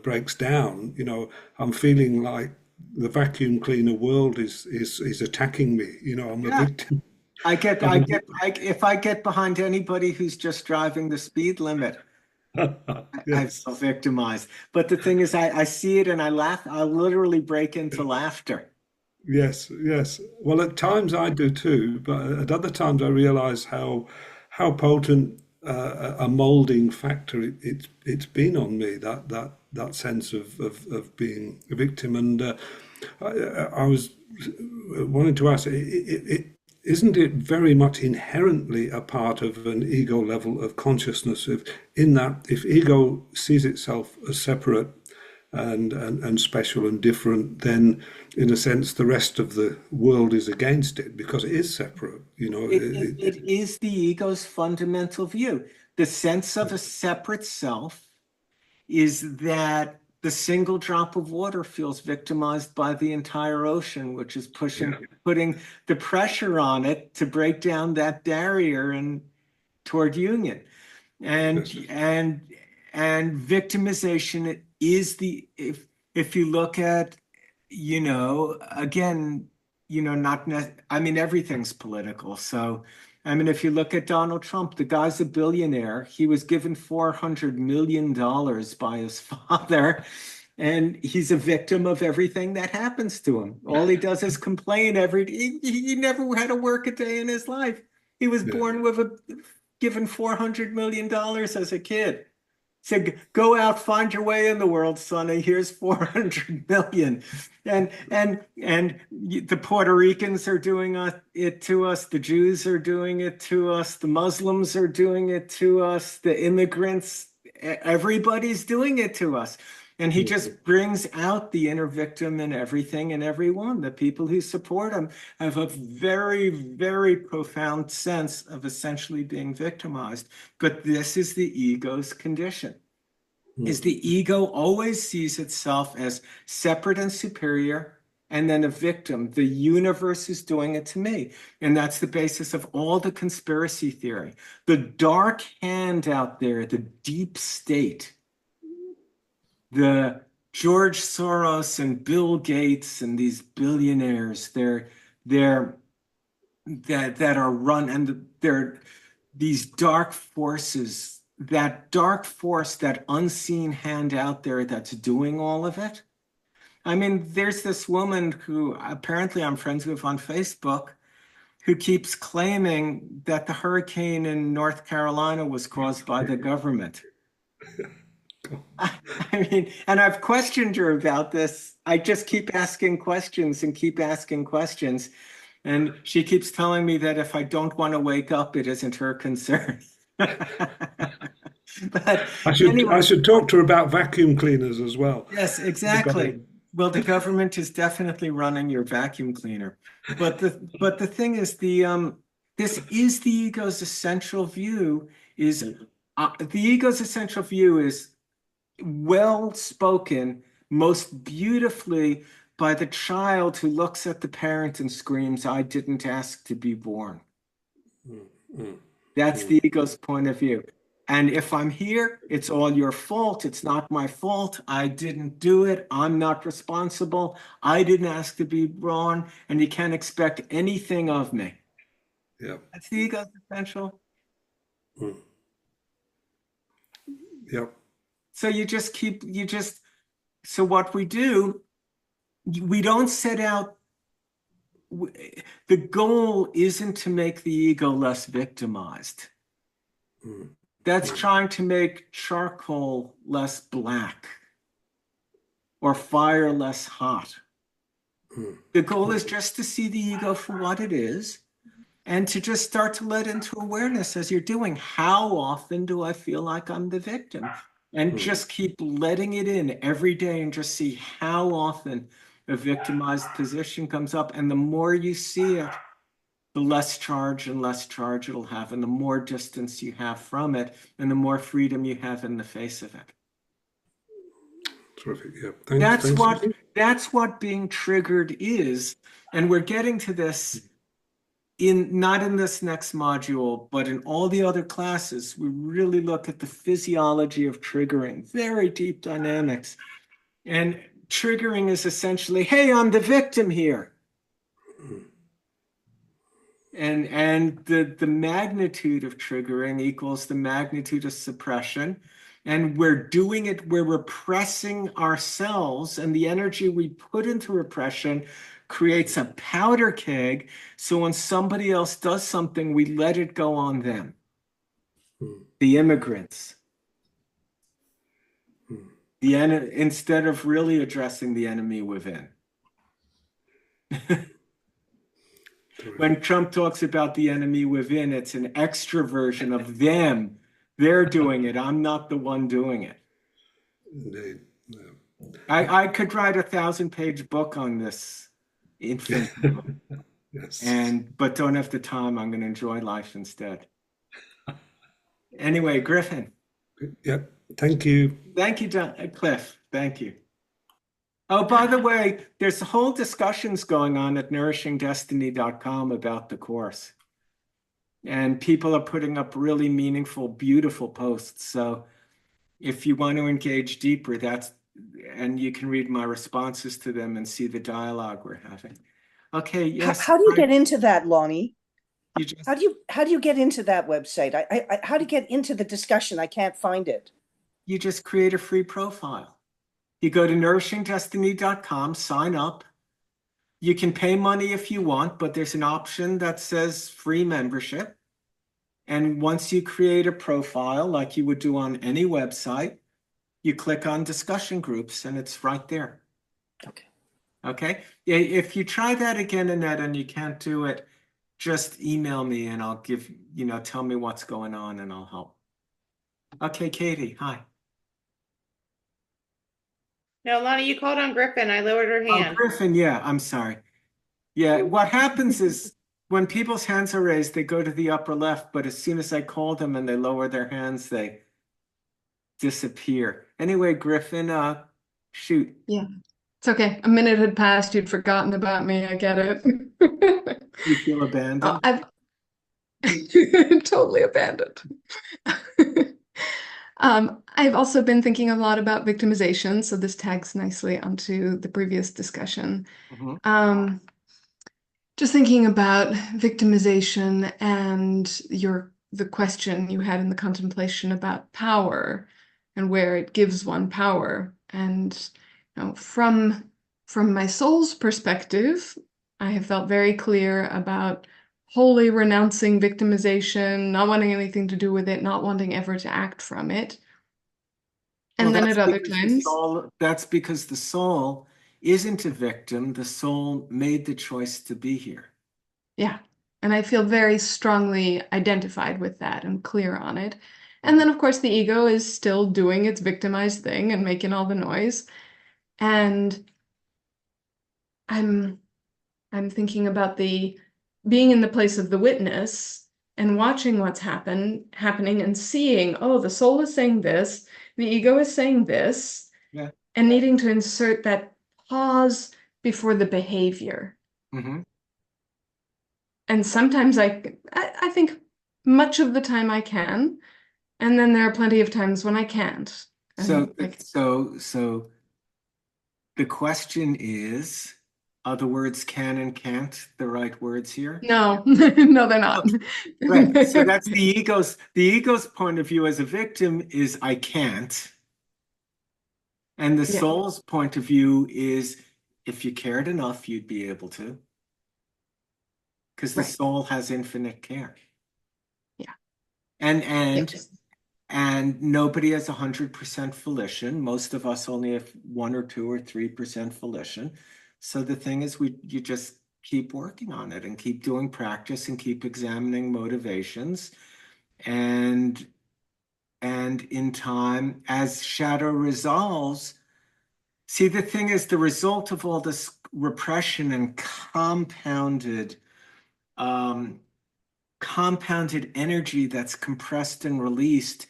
breaks down, you know, I'm feeling like the vacuum cleaner world is attacking me. You know, I'm a victim. If I get behind anybody who's just driving the speed limit, I Yes. feel victimized. But the thing is, I see it and I laugh. I literally break into laughter. Yes, yes. Well, at times I do too, but at other times I realize how potent a molding factor it's been on me, that sense of being a victim. And I was wanting to ask, isn't it very much inherently a part of an ego level of consciousness? In that, if ego sees itself as separate and special and different, then in a sense the rest of the world is against it because it is separate. You know, It is the ego's fundamental view. The sense of a separate self is that the single drop of water feels victimized by the entire ocean, which is putting the pressure on it to break down that barrier and toward union. And victimization is if you look at, you know, again, you know, I mean, everything's political. So, I mean, if you look at Donald Trump, the guy's a billionaire. He was given $400 million by his father, and he's a victim of everything that happens to him. All he does is complain he never had to work a day in his life. He was born with given $400 million as a kid. Said, go out, find your way in the world, Sonny. Here's 400 million. And the Puerto Ricans are doing it to us. The Jews are doing it to us. The Muslims are doing it to us. The immigrants, everybody's doing it to us. And he just brings out the inner victim in everything and everyone. The people who support him have a very, very profound sense of essentially being victimized. But this is the ego's condition. Is the ego always sees itself as separate and superior, and then a victim. The universe is doing it to me. And that's the basis of all the conspiracy theory. The dark hand out there, the deep state, the George Soros and Bill Gates and these billionaires, that are run, and they're these dark forces, that dark force, that unseen hand out there that's doing all of it. I mean, there's this woman who apparently I'm friends with on Facebook who keeps claiming that the hurricane in North Carolina was caused by the government. I mean, and I've questioned her about this. I just keep asking questions and keep asking questions. And she keeps telling me that if I don't want to wake up, it isn't her concern. But I anyway, should talk to her about vacuum cleaners as well. yes, exactly. Well, the government is definitely running your vacuum cleaner. But the thing is, this is the ego's essential view. The ego's essential view is well spoken most beautifully by the child who looks at the parent and screams, "I didn't ask to be born." That's the ego's point of view. And if I'm here, it's all your fault. It's not my fault. I didn't do it. I'm not responsible. I didn't ask to be born, and you can't expect anything of me. Yeah. That's the ego's essential. Yep. So so what we do, we don't set out, the goal isn't to make the ego less victimized. That's trying to make charcoal less black or fire less hot. The goal is just to see the ego for what it is and to just start to let into awareness as you're doing. How often do I feel like I'm the victim? And just keep letting it in every day and just see how often a victimized position comes up. And the more you see it, the less charge and less charge it'll have, and the more distance you have from it, and the more freedom you have in the face of it. Terrific. Yeah. Thanks. That's what being triggered is. And we're getting to this not in this next module, but in all the other classes. We really look at the physiology of triggering, very deep dynamics. And triggering is essentially, hey, I'm the victim here. And the magnitude of triggering equals the magnitude of suppression. And we're doing it, we're repressing ourselves, and the energy we put into repression creates a powder keg. So when somebody else does something, we let it go on them. The immigrants. Instead of really addressing the enemy within. When Trump talks about the enemy within, it's an extra version of them. They're doing it. I'm not the one doing it. Indeed. No. I could write a 1,000-page book on this infinitely. Yes. But don't have the time. I'm going to enjoy life instead. Anyway, Griffin. Yep. Thank you. Thank you, Cliff. Thank you. Oh, by the way, there's whole discussions going on at nourishingdestiny.com about the course. And people are putting up really meaningful, beautiful posts. So if you want to engage deeper, and you can read my responses to them and see the dialogue we're having. Okay, yes. How do you get into that, Lonnie? How do you get into that website? How do you get into the discussion? I can't find it. You just create a free profile. You go to nourishingdestiny.com, sign up. You can pay money if you want, but there's an option that says free membership. And once you create a profile, like you would do on any website, you click on discussion groups and it's right there. Okay. Okay. If you try that again, Annette, and you can't do it, just email me and I'll give, tell me what's going on and I'll help. Okay, Katie, hi. No, Lonnie, you called on Griffin. I lowered her Oh, hand. Griffin, yeah, I'm sorry. Yeah, what happens is when people's hands are raised, they go to the upper left, but as soon as I call them and they lower their hands, they disappear. Anyway, Griffin, shoot. Yeah, it's okay. A minute had passed. You'd forgotten about me. I get it. You feel abandoned? I've totally abandoned. I've also been thinking a lot about victimization, so this tags nicely onto the previous discussion. Mhm. Just thinking about victimization and the question you had in the contemplation about power and where it gives one power. And from my soul's perspective, I have felt very clear about wholly renouncing victimization, not wanting anything to do with it, not wanting ever to act from it. And Well, then that's at other because the times, soul, that's because the soul isn't a victim. The soul made the choice to be here. yeah. And I feel very strongly identified with that and clear on it. And then, of course, the ego is still doing its victimized thing and making all the noise. And I'm thinking about the being in the place of the witness and watching what's happening and seeing, oh, the soul is saying this, the ego is saying this, Yeah. and needing to insert that pause before the behavior. Mm-hmm. And sometimes I think much of the time I can, and then there are plenty of times when I can't. So, And so the question is, are the words can and can't the right words here? no, no, they're not. Right. So that's the ego's point of view as a victim is I can't. And the Yeah. soul's point of view is if you cared enough, you'd be able to. Because the Right. soul has infinite care. Yeah. And Yes. and nobody has 100% volition. Most of us only have 1 or 2 or 3% volition. So the thing is, you just keep working on it and keep doing practice and keep examining motivations. And in time, as shadow resolves, see, the thing is, the result of all this repression and compounded energy that's compressed and released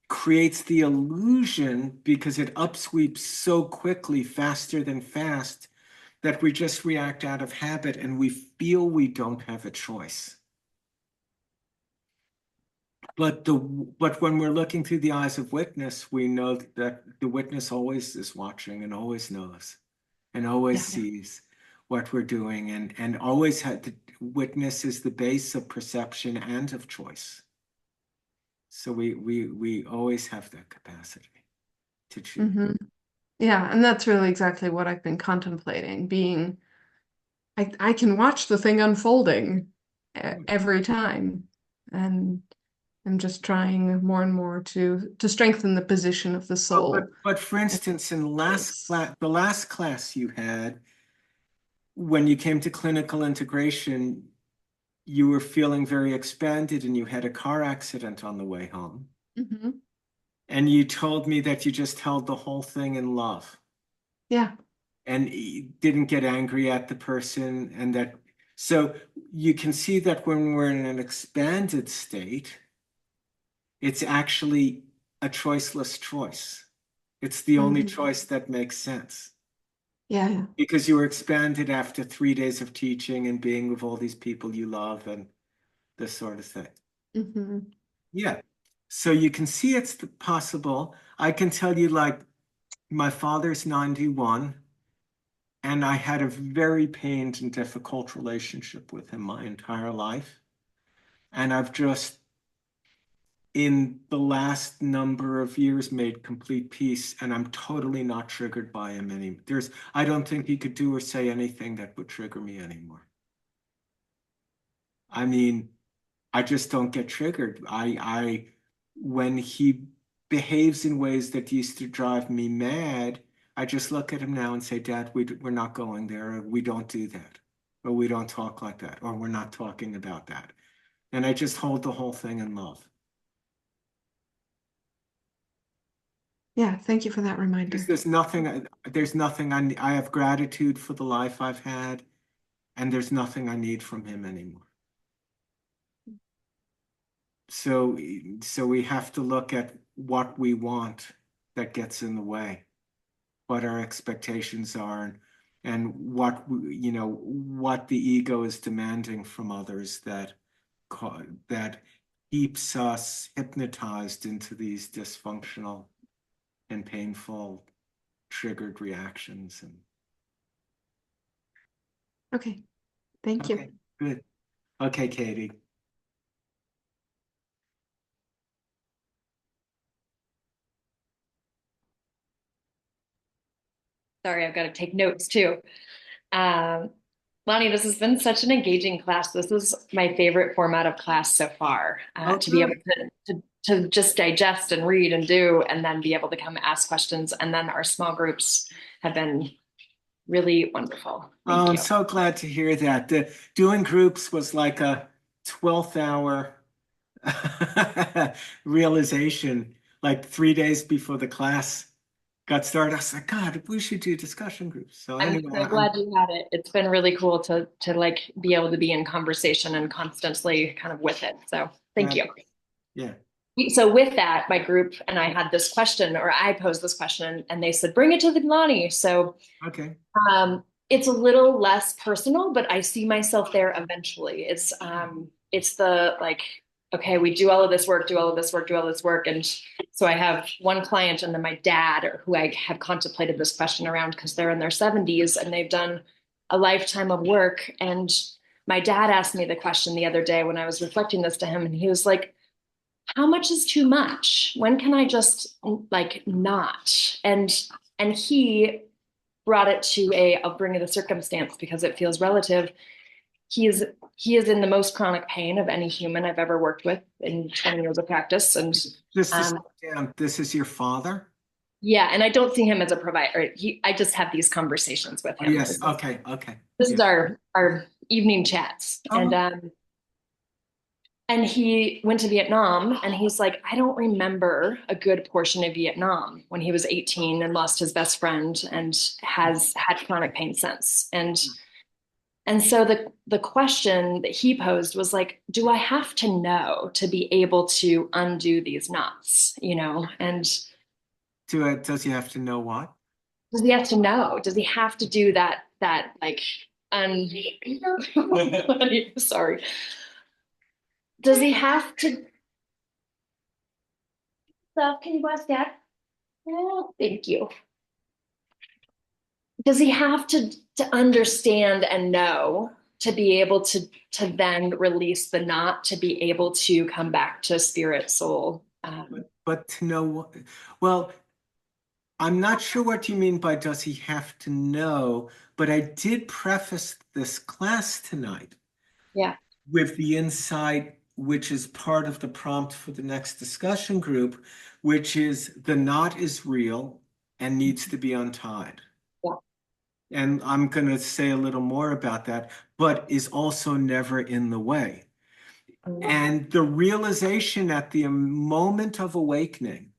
creates the illusion because it upsweeps so quickly, faster than fast, that we just react out of habit and we feel we don't have a choice. But when we're looking through the eyes of witness, we know that the witness always is watching and always knows and always sees what we're doing and always had the witness is the base of perception and of choice. So we always have that capacity to choose. Mm-hmm. Yeah, and that's really exactly what I've been contemplating, being I can watch the thing unfolding every time. And I'm just trying more and more to strengthen the position of the soul. But for instance, in the last class you had, when you came to clinical integration, you were feeling very expanded and you had a car accident on the way home. Mm-hmm. And you told me that you just held the whole thing in love. Yeah. And didn't get angry at the person and that. So you can see that when we're in an expanded state, it's actually a choiceless choice. It's the only choice that makes sense. Yeah. Because you were expanded after 3 days of teaching and being with all these people you love and this sort of thing. Mm-hmm. Yeah. So you can see it's possible. I can tell you, like, my father's 91, and I had a very pained and difficult relationship with him my entire life. And I've just, in the last number of years, made complete peace, and I'm totally not triggered by him anymore. I don't think he could do or say anything that would trigger me anymore. I mean, I just don't get triggered. When he behaves in ways that used to drive me mad, I just look at him now and say, Dad, we're not going there. Or we don't do that. Or we don't talk like that. Or we're not talking about that. And I just hold the whole thing in love. Yeah, thank you for that reminder. There's nothing I have gratitude for the life I've had, and there's nothing I need from him anymore. So we have to look at what we want that gets in the way, what our expectations are, and what what the ego is demanding from others that keeps us hypnotized into these dysfunctional and painful triggered reactions. And Okay, thank you. okay, good. Okay, Katie. Sorry, I've got to take notes too. Lonnie, this has been such an engaging class. This is my favorite format of class so far. To be able to just digest and read and do, and then be able to come ask questions. And then our small groups have been really wonderful. Thank you. I'm so glad to hear that. Doing groups was like a 12th hour realization, like 3 days before the class got started. I was like, God, we should do discussion groups. So anyway, I'm so glad you had it. It's been really cool to like be able to be in conversation and constantly kind of with it. So thank you. Yeah. So with that, my group and I had this question, or I posed this question, and they said, bring it to the Lonnie. So okay. It's a little less personal, but I see myself there eventually. It's the like, okay, we do all of this work, do all of this work, do all this work. And so I have one client and then my dad, who I have contemplated this question around because they're in their 70s and they've done a lifetime of work. And my dad asked me the question the other day when I was reflecting this to him, and he was like, how much is too much? When can I just like not? And he brought it to I'll bring it a circumstance because it feels relative. He is in the most chronic pain of any human I've ever worked with in 20 years of practice. And this is your father? Yeah, and I don't see him as a provider. I just have these conversations with him. Oh, yes. Okay. This is our evening chats. Oh. And he went to Vietnam, and he's like, I don't remember a good portion of Vietnam when he was 18 and lost his best friend and has had chronic pain since. And so the question that he posed was like, do I have to know to be able to undo these knots, And does he have to know what? Does he have to know? Does he have to do that like sorry. Does he have to? Can you ask Dad? Oh, thank you. Does he have to understand and know to be able to then release the knot, to be able to come back to spirit, soul? But to know, well, I'm not sure what you mean by does he have to know, but I did preface this class tonight. Yeah. With the insight, which is part of the prompt for the next discussion group, which is the knot is real and needs to be untied. Yeah. And I'm going to say a little more about that, but is also never in the way. And the realization at the moment of awakening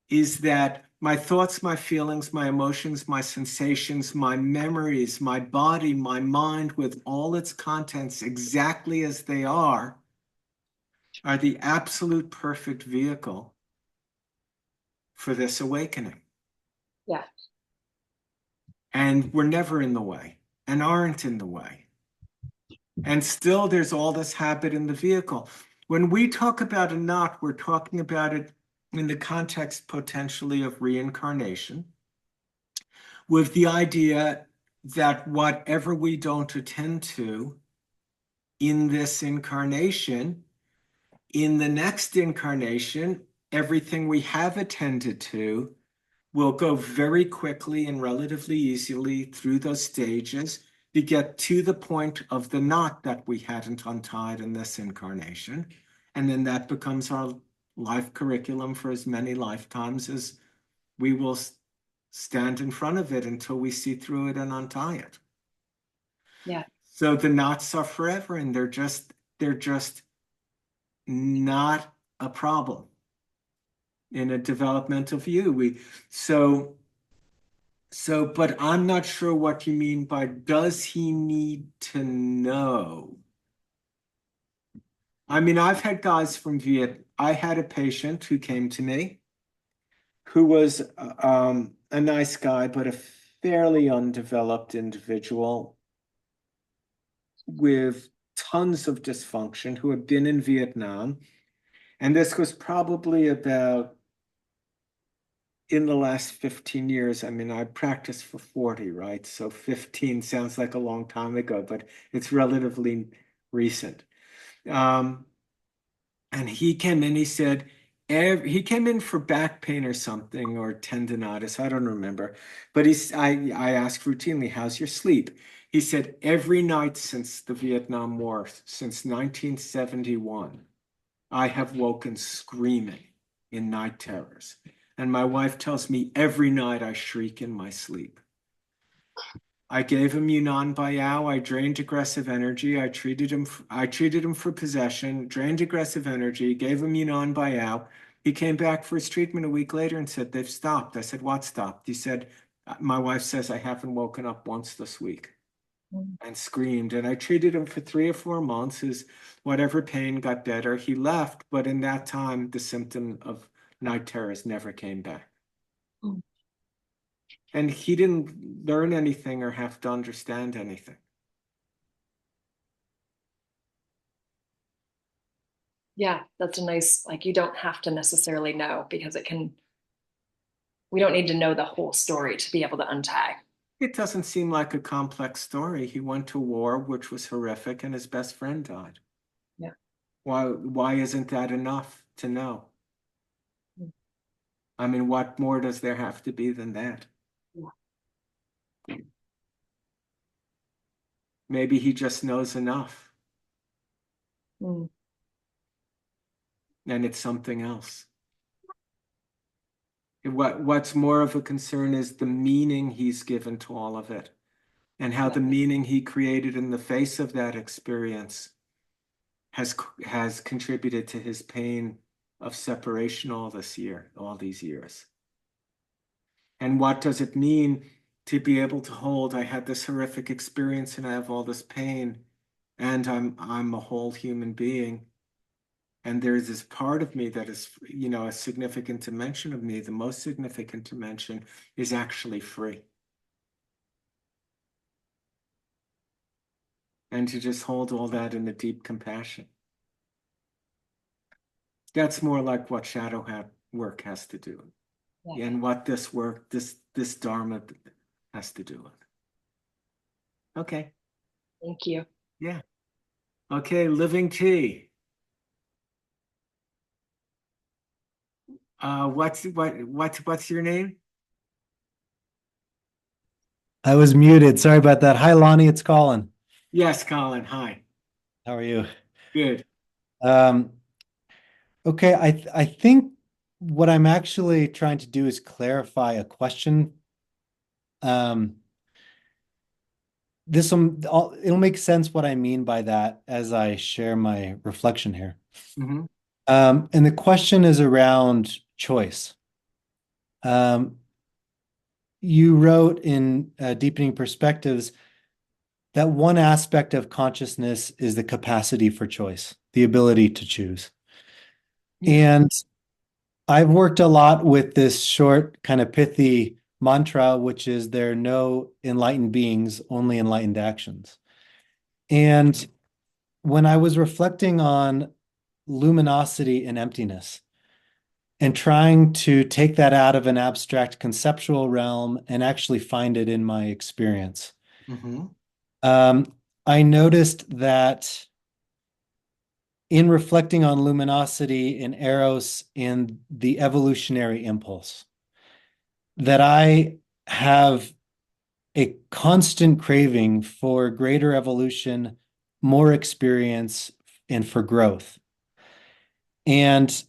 is that my thoughts, my feelings, my emotions, my sensations, my memories, my body, my mind, with all its contents exactly as they are the absolute perfect vehicle for this awakening. Yeah. And we're never in the way and aren't in the way. And still there's all this habit in the vehicle. When we talk about a knot, we're talking about it in the context potentially of reincarnation, with the idea that whatever we don't attend to in this incarnation, in the next incarnation, everything we have attended to will go very quickly and relatively easily through those stages to get to the point of the knot that we hadn't untied in this incarnation. And then that becomes our life curriculum for as many lifetimes as we will stand in front of it until we see through it and untie it. Yeah. So the knots are forever, and they're just not a problem in a developmental view. But I'm not sure what you mean by does he need to know? I mean, I've had guys from Vietnam. I had a patient who came to me who was a nice guy, but a fairly undeveloped individual with tons of dysfunction who had been in Vietnam. And this was probably about in the last 15 years. I mean, I practiced for 40, right? So 15 sounds like a long time ago, but it's relatively recent. And he came in, he said, he came in for back pain or something, or tendonitis, I don't remember. But I asked routinely, how's your sleep? He said, every night since the Vietnam War, since 1971, I have woken screaming in night terrors. And my wife tells me every night I shriek in my sleep. I gave him Yunnan Bayao. I drained aggressive energy. I treated him for possession, drained aggressive energy, gave him Yunnan Bayao. He came back for his treatment a week later and said, they've stopped. I said, what stopped? He said, my wife says I haven't woken up once this week, and screamed. And I treated him for 3 or 4 months. His whatever pain got better. He left, but in that time, the symptom of night terrors never came back. And he didn't learn anything or have to understand anything. Yeah, that's a nice, like, you don't have to necessarily know because we don't need to know the whole story to be able to untie. It doesn't seem like a complex story. He went to war, which was horrific, and his best friend died. Yeah. Why isn't that enough to know? I mean, what more does there have to be than that? Yeah. Maybe he just knows enough. And it's something else. What's more of a concern is the meaning he's given to all of it, and how the meaning he created in the face of that experience has contributed to his pain of separation all these years. And what does it mean to be able to hold, I had this horrific experience and I have all this pain, and I'm a whole human being. And there's this part of me that is, a significant dimension of me. The most significant dimension is actually free. And to just hold all that in a deep compassion. That's more like what shadow work has to do. Yeah. And what this work, this Dharma has to do with. Okay. Thank you. Yeah. Okay, Living Tea. What's your name? I was muted. Sorry about that. Hi, Lonnie. It's Colin. Yes, Colin. Hi. How are you? Good. Okay. I think what I'm actually trying to do is clarify a question. It'll make sense what I mean by that as I share my reflection here. Mm-hmm. And the question is around choice. You wrote in Deepening Perspectives that one aspect of consciousness is the capacity for choice, the ability to choose. Yeah. And I've worked a lot with this short, kind of pithy mantra, which is there are no enlightened beings, only enlightened actions. And when I was reflecting on luminosity and emptiness, and trying to take that out of an abstract conceptual realm and actually find it in my experience. Mm-hmm. I noticed that in reflecting on luminosity and eros and the evolutionary impulse, that I have a constant craving for greater evolution, more experience, and for growth. And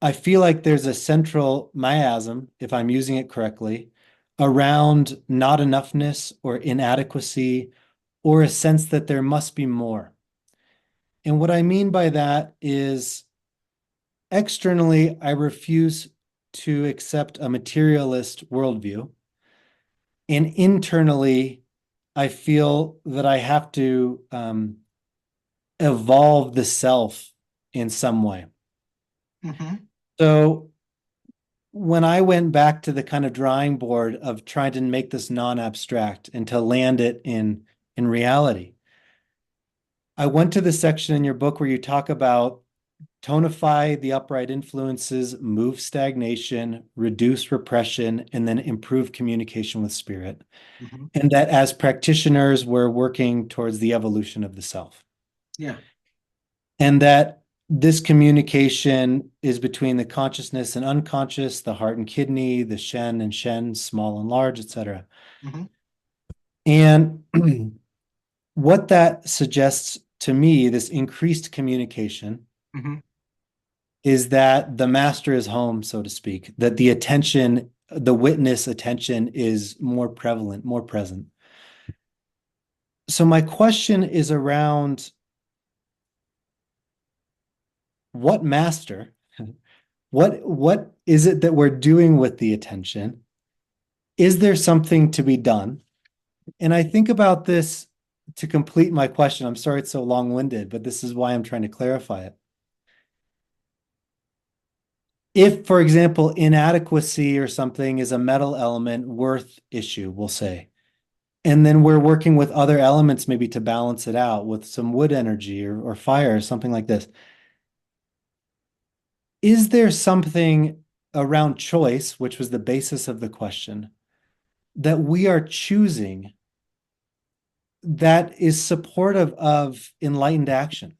I feel like there's a central miasm, if I'm using it correctly, around not enoughness or inadequacy or a sense that there must be more. And what I mean by that is externally, I refuse to accept a materialist worldview. And internally, I feel that I have to evolve the self in some way. Mm-hmm. So when I went back to the kind of drawing board of trying to make this non-abstract and to land it in reality, I went to the section in your book where you talk about tonify the upright influences, move stagnation, reduce repression, and then improve communication with spirit. Mm-hmm. And that as practitioners, we're working towards the evolution of the self. Yeah. And that this communication is between the consciousness and unconscious, the heart and kidney, the Shen and Shen, small and large, etc. Mm-hmm. And what that suggests to me, this increased communication, Mm-hmm. is that the master is home, so to speak, that the attention, the witness attention is more prevalent, more present. So my question is around what master, what is it that we're doing with the attention? Is there something to be done? And I think about this to complete my question. I'm sorry it's so long-winded, but this is why I'm trying to clarify it. If, for example, inadequacy or something is a metal element worth issue, we'll say, and then we're working with other elements maybe to balance it out with some wood energy or fire or something like this. Is there something around choice, which was the basis of the question, that we are choosing that is supportive of enlightened action?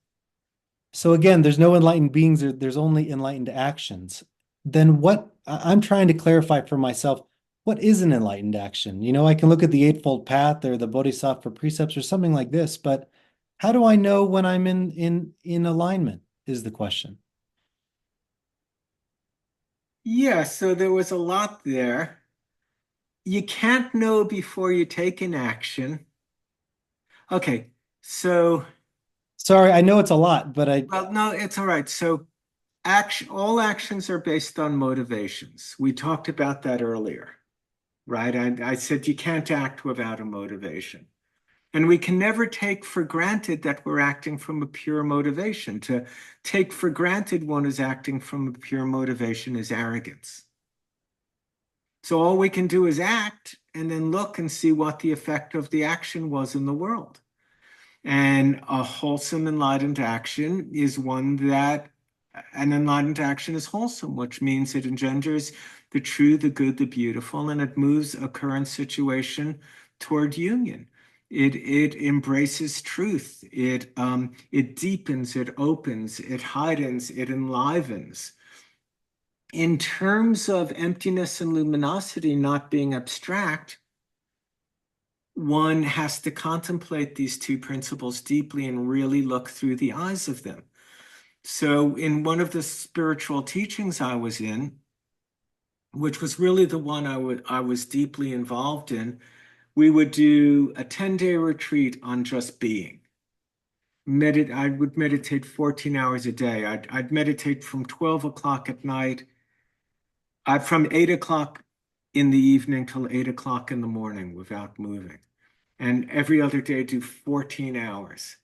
So again, there's no enlightened beings, there's only enlightened actions. Then what I'm trying to clarify for myself, what is an enlightened action? You know, I can look at the Eightfold Path or the Bodhisattva precepts or something like this, but how do I know when I'm in alignment is the question. Yeah, so there was a lot there. You can't know before you take an action. Okay, so Sorry, I know it's a lot, but well, no, it's all right. So all actions are based on motivations. We talked about that earlier, right? I said you can't act without a motivation. And we can never take for granted that we're acting from a pure motivation. To take for granted one is acting from a pure motivation is arrogance. So all we can do is act and then look and see what the effect of the action was in the world. And a wholesome enlightened action is one that an enlightened action is wholesome, which means it engenders the true, the good, the beautiful, and it moves a current situation toward union. It embraces truth. It deepens, it opens, it heightens, it enlivens. In terms of emptiness and luminosity not being abstract, one has to contemplate these two principles deeply and really look through the eyes of them. So in one of the spiritual teachings I was in, which was really the one I was deeply involved in, we would do a 10-day retreat on just being. I would meditate 14 hours a day. I'd meditate from 12 o'clock at night, from 8 o'clock in the evening till 8 o'clock in the morning without moving. And every other day do 14 hours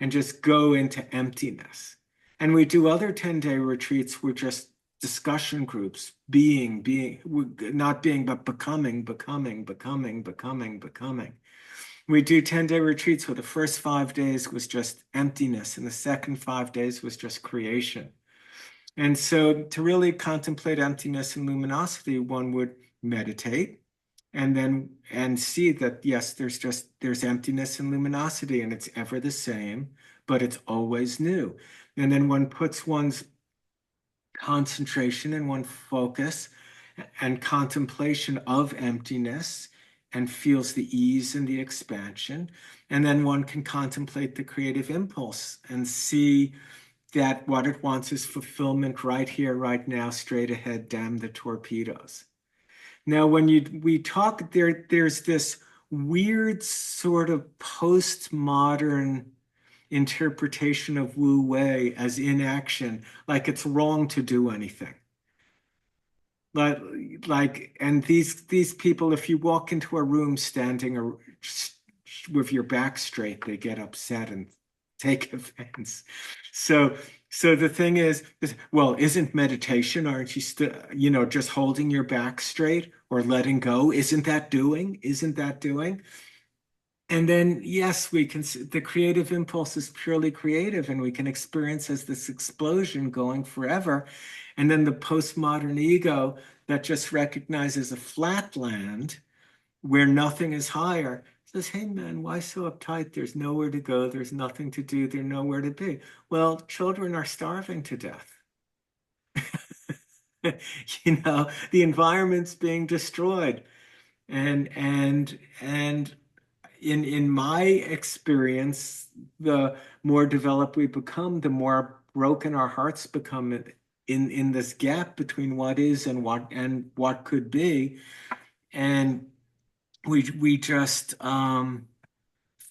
and just go into emptiness. And we do other 10-day retreats where just discussion groups, not being, but becoming. We do 10-day retreats where the first 5 days was just emptiness and the second 5 days was just creation. And so to really contemplate emptiness and luminosity, one would meditate and see that yes, there's emptiness and luminosity and it's ever the same, but it's always new. And then one puts one's concentration and one focus and contemplation of emptiness and feels the ease and the expansion. And then one can contemplate the creative impulse and see that what it wants is fulfillment right here, right now, straight ahead, damn the torpedoes. Now, when we talk, there's this weird sort of postmodern interpretation of Wu Wei as inaction, like it's wrong to do anything. And these people, if you walk into a room standing with your back straight, they get upset and take offense. So the thing is, well, isn't meditation? Aren't you still, just holding your back straight or letting go? Isn't that doing? Isn't that doing? And then, yes, we can, the creative impulse is purely creative, and we can experience as this explosion going forever. And then the postmodern ego that just recognizes a flat land where nothing is higher says, hey, man, why so uptight? There's nowhere to go. There's nothing to do. There's nowhere to be. Well, children are starving to death. The environment's being destroyed. And in my experience, the more developed we become, the more broken our hearts become in this gap between what is and what could be. And we just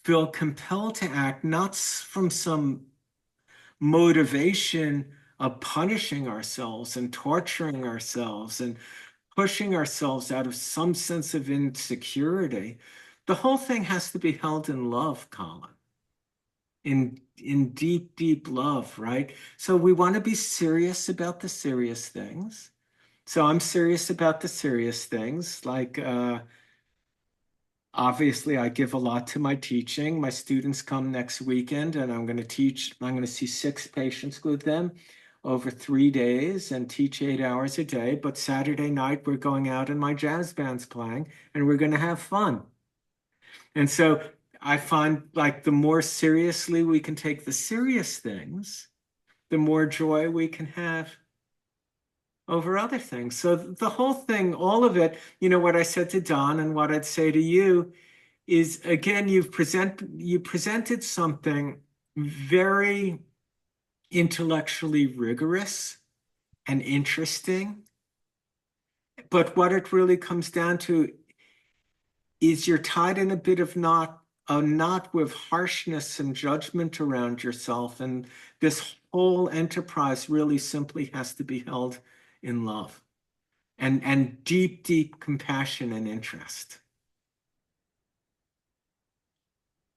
feel compelled to act, not from some motivation of punishing ourselves and torturing ourselves and pushing ourselves out of some sense of insecurity. The whole thing has to be held in love, Colin. In deep, deep love, right? So we want to be serious about the serious things. So I'm serious about the serious things, like obviously I give a lot to my teaching. My students come next weekend and I'm going to see 6 patients with them over 3 days and teach 8 hours a day. But Saturday night, we're going out and my jazz band's playing and we're going to have fun. And so I find, like, the more seriously we can take the serious things, the more joy we can have over other things. So the whole thing, all of it, what I said to Don and what I'd say to you is, again, you presented something very intellectually rigorous and interesting. But what it really comes down to is you're tied in a bit of a knot with harshness and judgment around yourself. And this whole enterprise really simply has to be held in love and deep, deep compassion and interest.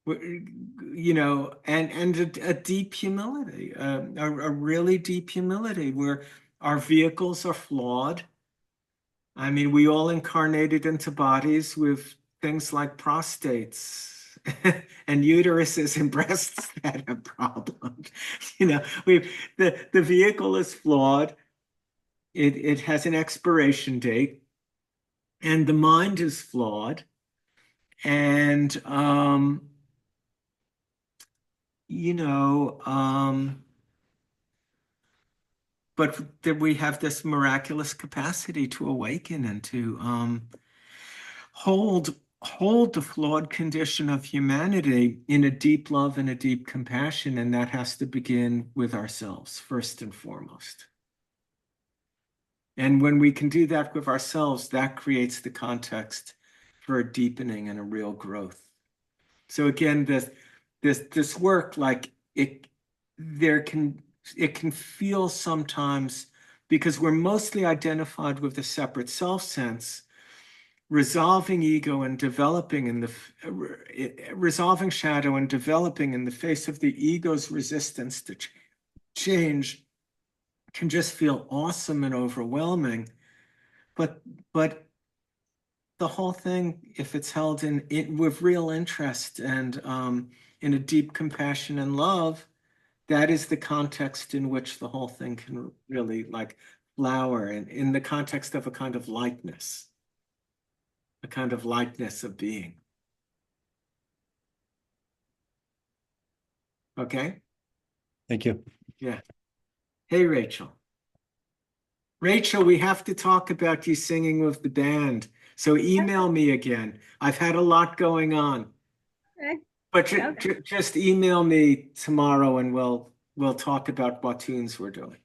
And a deep humility, a really deep humility where our vehicles are flawed. I mean, we all incarnated into bodies with things like prostates and uteruses and breasts that have problems. The vehicle is flawed. It has an expiration date, and the mind is flawed. And but that we have this miraculous capacity to awaken and to hold the flawed condition of humanity in a deep love and a deep compassion, and that has to begin with ourselves first and foremost. And when we can do that with ourselves, that creates the context for a deepening and a real growth. So again, this work, like it can feel sometimes, because we're mostly identified with the separate self sense, resolving ego and resolving shadow and developing in the face of the ego's resistance to change can just feel awesome and overwhelming. But the whole thing, if it's held with real interest and in a deep compassion and love, that is the context in which the whole thing can really, like, flower, and in the context of a kind of lightness of being. Okay? Thank you. Yeah. Hey, Rachel. Rachel, we have to talk about you singing with the band. So email me again. I've had a lot going on, Okay. but Okay. just email me tomorrow and we'll talk about what tunes we're doing.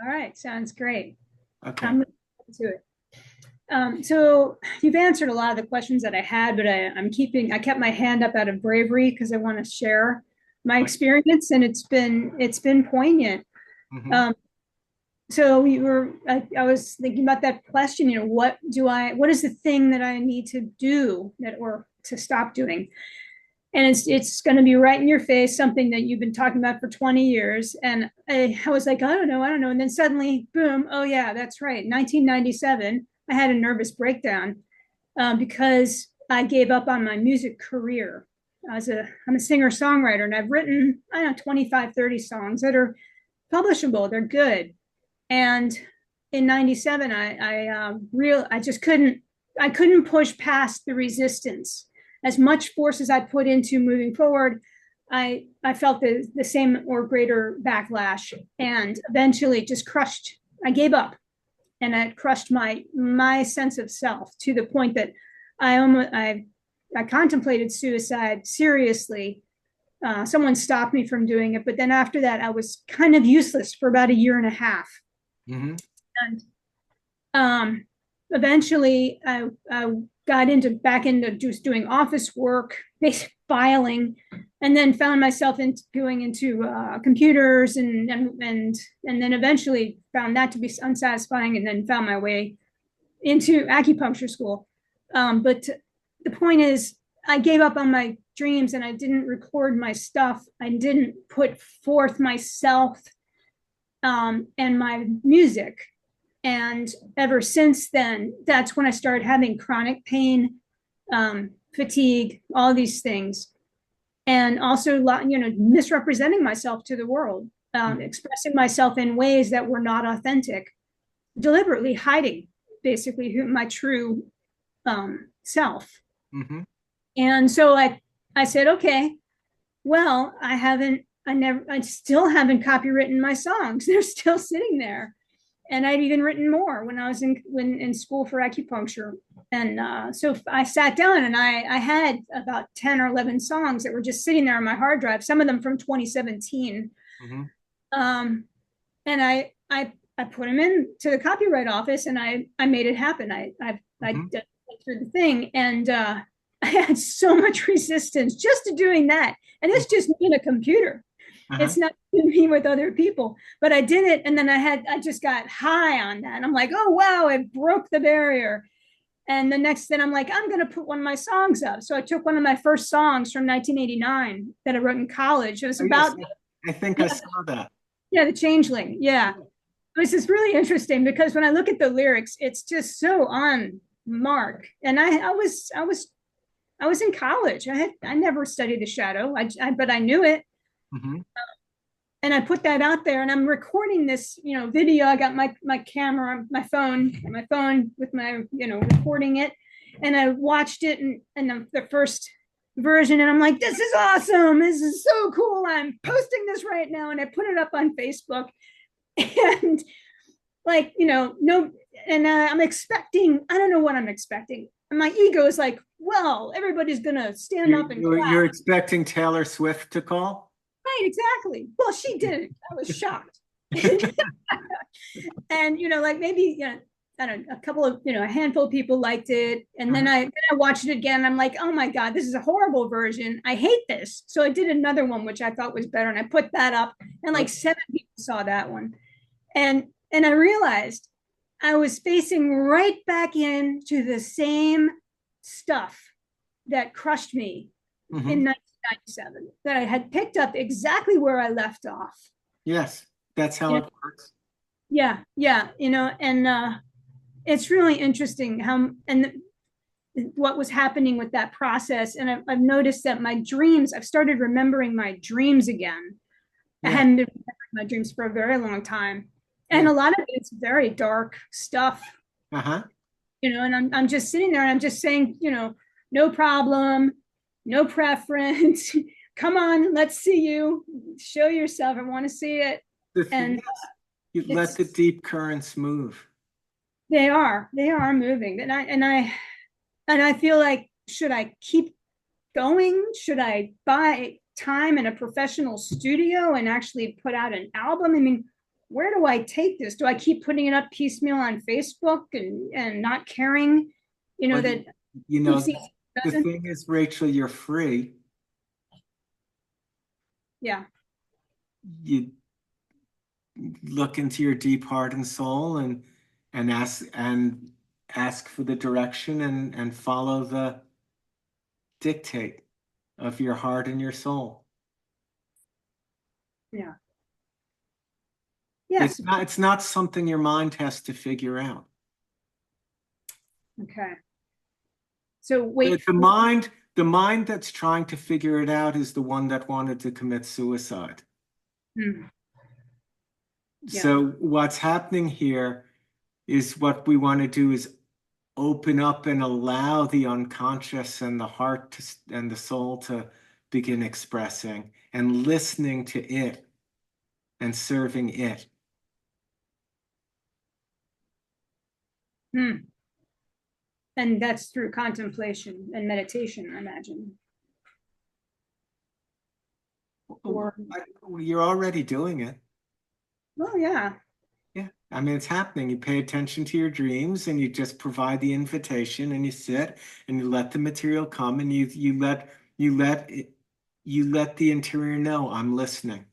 All right. Sounds great. Okay. I'm looking to it. So you've answered a lot of the questions that I had, but I kept my hand up out of bravery because I want to share my experience, and it's been poignant. Mhm. So I was thinking about that question, what is the thing that I need to do or to stop doing? And it's going to be right in your face, something that you've been talking about for 20 years. And I was like, I don't know. And then suddenly, boom, oh yeah, that's right. 1997, I had a nervous breakdown because I gave up on my music career. I'm a singer-songwriter, and I've written, I don't know, 25, 30 songs that are publishable. They're good. And in 97, I just couldn't push past the resistance. As much force as I put into moving forward, I felt the same or greater backlash, and eventually just crushed. I gave up, and it crushed my sense of self to the point that I contemplated suicide seriously. Someone stopped me from doing it, but then after that, I was kind of useless for about a year and a half. Mhm. And eventually I got back into just doing office work, basic filing, and then found myself going into computers and then eventually found that to be unsatisfying, and then found my way into acupuncture school. But the point is, I gave up on my dreams, and I didn't record my stuff. I didn't put forth myself and my music. And ever since then, that's when I started having chronic pain, fatigue, all these things. And also, misrepresenting myself to the world, expressing myself in ways that were not authentic, deliberately hiding basically my true self. Mm-hmm. And so I said, okay, well, I still haven't copywritten my songs. They're still sitting there. And I'd even written more when I was in school for acupuncture. And so I sat down, and I had about 10 or 11 songs that were just sitting there on my hard drive, some of them from 2017. Mm-hmm. And I put them into the copyright office, and I made it happen. I did through the thing, and I had so much resistance just to doing that. And it's just me and a computer. It's not me with other people, but I did it. And then I just got high on that. And I'm like, oh, wow, it broke the barrier. And the next thing I'm like, I'm going to put one of my songs up. So I took one of my first songs from 1989 that I wrote in college. It was about, I think I saw that. Yeah, The Changeling. Yeah. This is really interesting because when I look at the lyrics, it's just so on mark. And I was in college. I never studied the shadow, but I knew it. Mm-hmm. And I put that out there, and I'm recording this, video. I got my camera, my phone with my, recording it. And I watched it and the first version, and I'm like, this is awesome. This is so cool. I'm posting this right now. And I put it up on Facebook, and like, no, and I'm expecting, I don't know what I'm expecting. And my ego is like, well, everybody's going to stand up and clap. You're expecting Taylor Swift to call? Right, exactly. Well, she didn't. I was shocked. And like maybe I don't know, a couple of a handful of people liked it, and then I watched it again. I'm like, oh my god, this is a horrible version. I hate this. So I did another one which I thought was better, and I put that up, and like 7 people saw that one, and I realized I was facing right back into the same stuff that crushed me in 1997, that I had picked up exactly where I left off. Yes, that's how it works. Yeah, and it's really interesting how what was happening with that process. And I've noticed that I've started remembering my dreams again. Yeah. I hadn't been remembering my dreams for a very long time. And a lot of it's very dark stuff. And I'm just sitting there, and I'm just saying, no problem, no preference. Come on, let's see you. Show yourself. I want to see it. And you let the deep currents move. They are moving. And And I feel like, should I keep going? Should I buy time in a professional studio and actually put out an album? I mean, where do I take this? Do I keep putting it up piecemeal on Facebook and not caring, Well, that you know, sees the doesn't? thing is, Rachel, you're free. Yeah. You look into your deep heart and soul and ask for the direction and follow the dictate of your heart and your soul. Yeah. Yes. It's not something your mind has to figure out. Okay. So wait. The mind that's trying to figure it out is the one that wanted to commit suicide. Hmm. Yeah. So what's happening here is what we want to do is open up and allow the unconscious and the heart and the soul to begin expressing and listening to it and serving it. Hmm. And that's through contemplation and meditation, I imagine. Or, you're already doing it. well, yeah. Yeah. I mean, it's happening. You pay attention to your dreams and you just provide the invitation and you sit and you let the material come and you let the interior know, I'm listening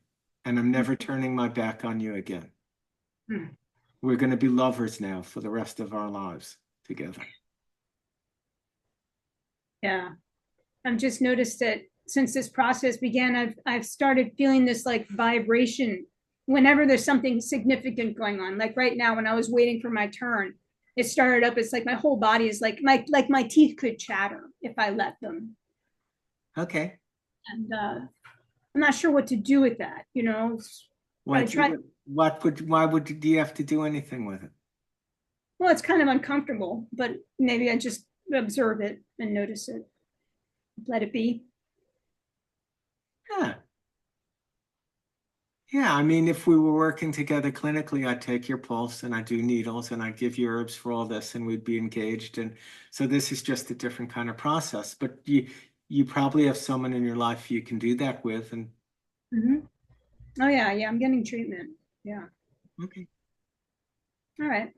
and I'm never turning my back on you again. Hmm. We're going to be lovers now for the rest of our lives together. Yeah. I've just noticed that since this process began, I've started feeling this like vibration whenever there's something significant going on. Like right now, when I was waiting for my turn, it started up. It's like my whole body is like my teeth could chatter if I let them. Okay. And I'm not sure what to do with that. Why do you have to do anything with it? Well, it's kind of uncomfortable, but maybe I just observe it and notice it. Let it be. Yeah. Yeah, I mean, if we were working together clinically, I'd take your pulse and I'd do needles and I'd give you herbs for all this and we'd be engaged. And so this is just a different kind of process. But you probably have someone in your life you can do that with. And Oh yeah, I'm getting treatment. Yeah. okay, All right.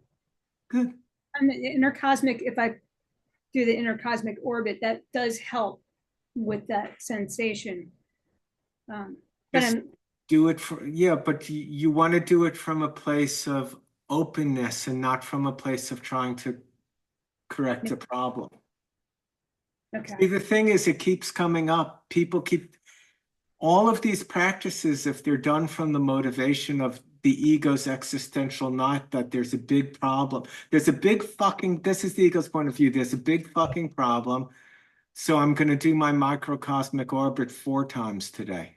good. And the intercosmic, if I do the intercosmic orbit, that does help with that sensation. But Just do it but you want to do it from a place of openness and not from a place of trying to correct a problem. okay. See, the thing is, it keeps coming up. All of these practices, if they're done from the motivation of the ego's existential not that there's a big problem. There's a big fucking, this is the ego's point of view. There's a big fucking problem. So I'm going to do my microcosmic orbit 4 times today.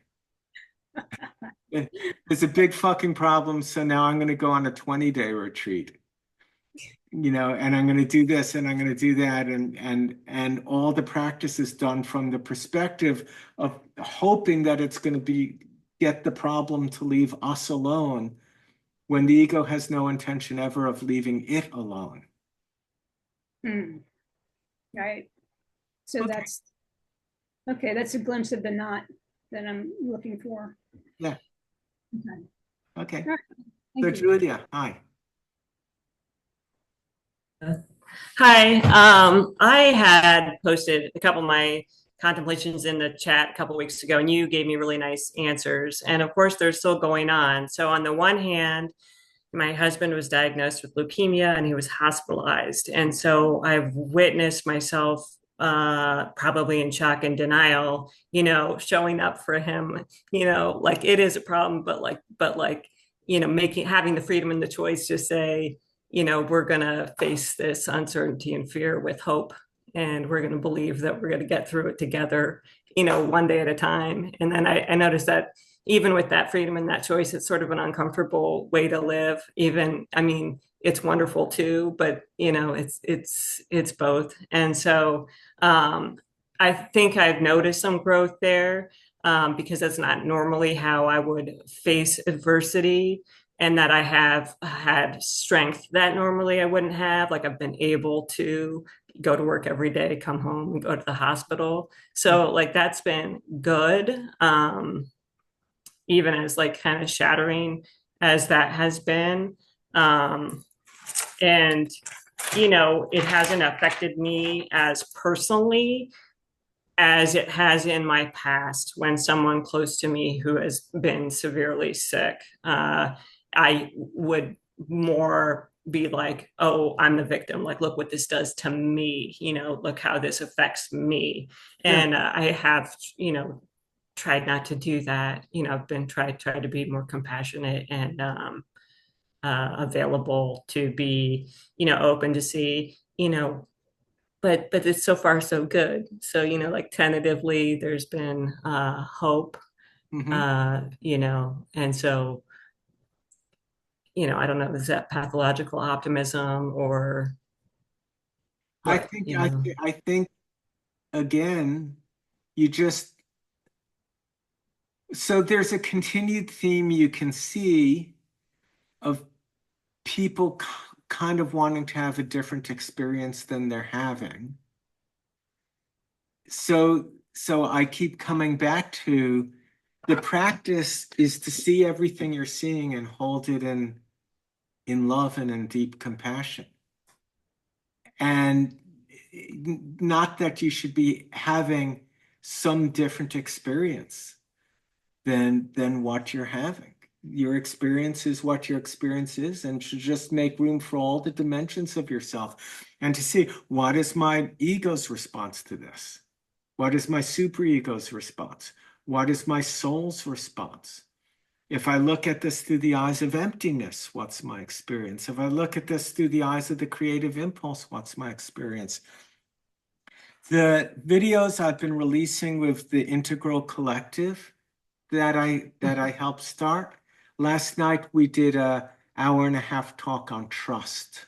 There's a big fucking problem. So now I'm going to go on a 20-day retreat. And I'm going to do this and I'm going to do that. And all the practice is done from the perspective of hoping that it's going to get the problem to leave us alone when the ego has no intention ever of leaving it alone. Right. So Okay. That's a glimpse of the knot that I'm looking for. Yeah. Okay. Okay. All right. So Thank you. Julia, hi. Hi, I had posted a couple of my contemplations in the chat a couple of weeks ago, and you gave me really nice answers. And of course, they're still going on. So on the one hand, my husband was diagnosed with leukemia and he was hospitalized. And so I've witnessed myself probably in shock and denial, showing up for him, like it is a problem, but having the freedom and the choice to say, we're going to face this uncertainty and fear with hope. And we're going to believe that we're going to get through it together, one day at a time. And then I noticed that even with that freedom and that choice, it's sort of an uncomfortable way to live. It's wonderful too, but it's both. And so I think I've noticed some growth there because that's not normally how I would face adversity. and that I have had strength that normally I wouldn't have. Like I've been able to go to work every day, come home, and go to the hospital. So like that's been good. Even as like kind of shattering as that has been. And it hasn't affected me as personally as it has in my past when someone close to me who has been severely sick. I would more be like, oh, I'm the victim. Like, look what this does to me. Look how this affects me. And I have, tried not to do that. I've been try to be more compassionate and available to be, open to see, but it's so far so good. So, like tentatively there's been hope, and so, I don't know, is that pathological optimism or I what, think I think again, you just so there's a continued theme you can see of people kind of wanting to have a different experience than they're having. So I keep coming back to the practice is to see everything you're seeing and hold it in love and in deep compassion. And not that you should be having some different experience than what you're having. Your experience is what your experience is, and should just make room for all the dimensions of yourself and to see what is my ego's response to this? What is my superego's response? What is my soul's response? If I look at this through the eyes of emptiness, what's my experience? If I look at this through the eyes of the creative impulse, what's my experience? The videos I've been releasing with the Integral Collective that I helped start. Last night we did an hour and a half talk on trust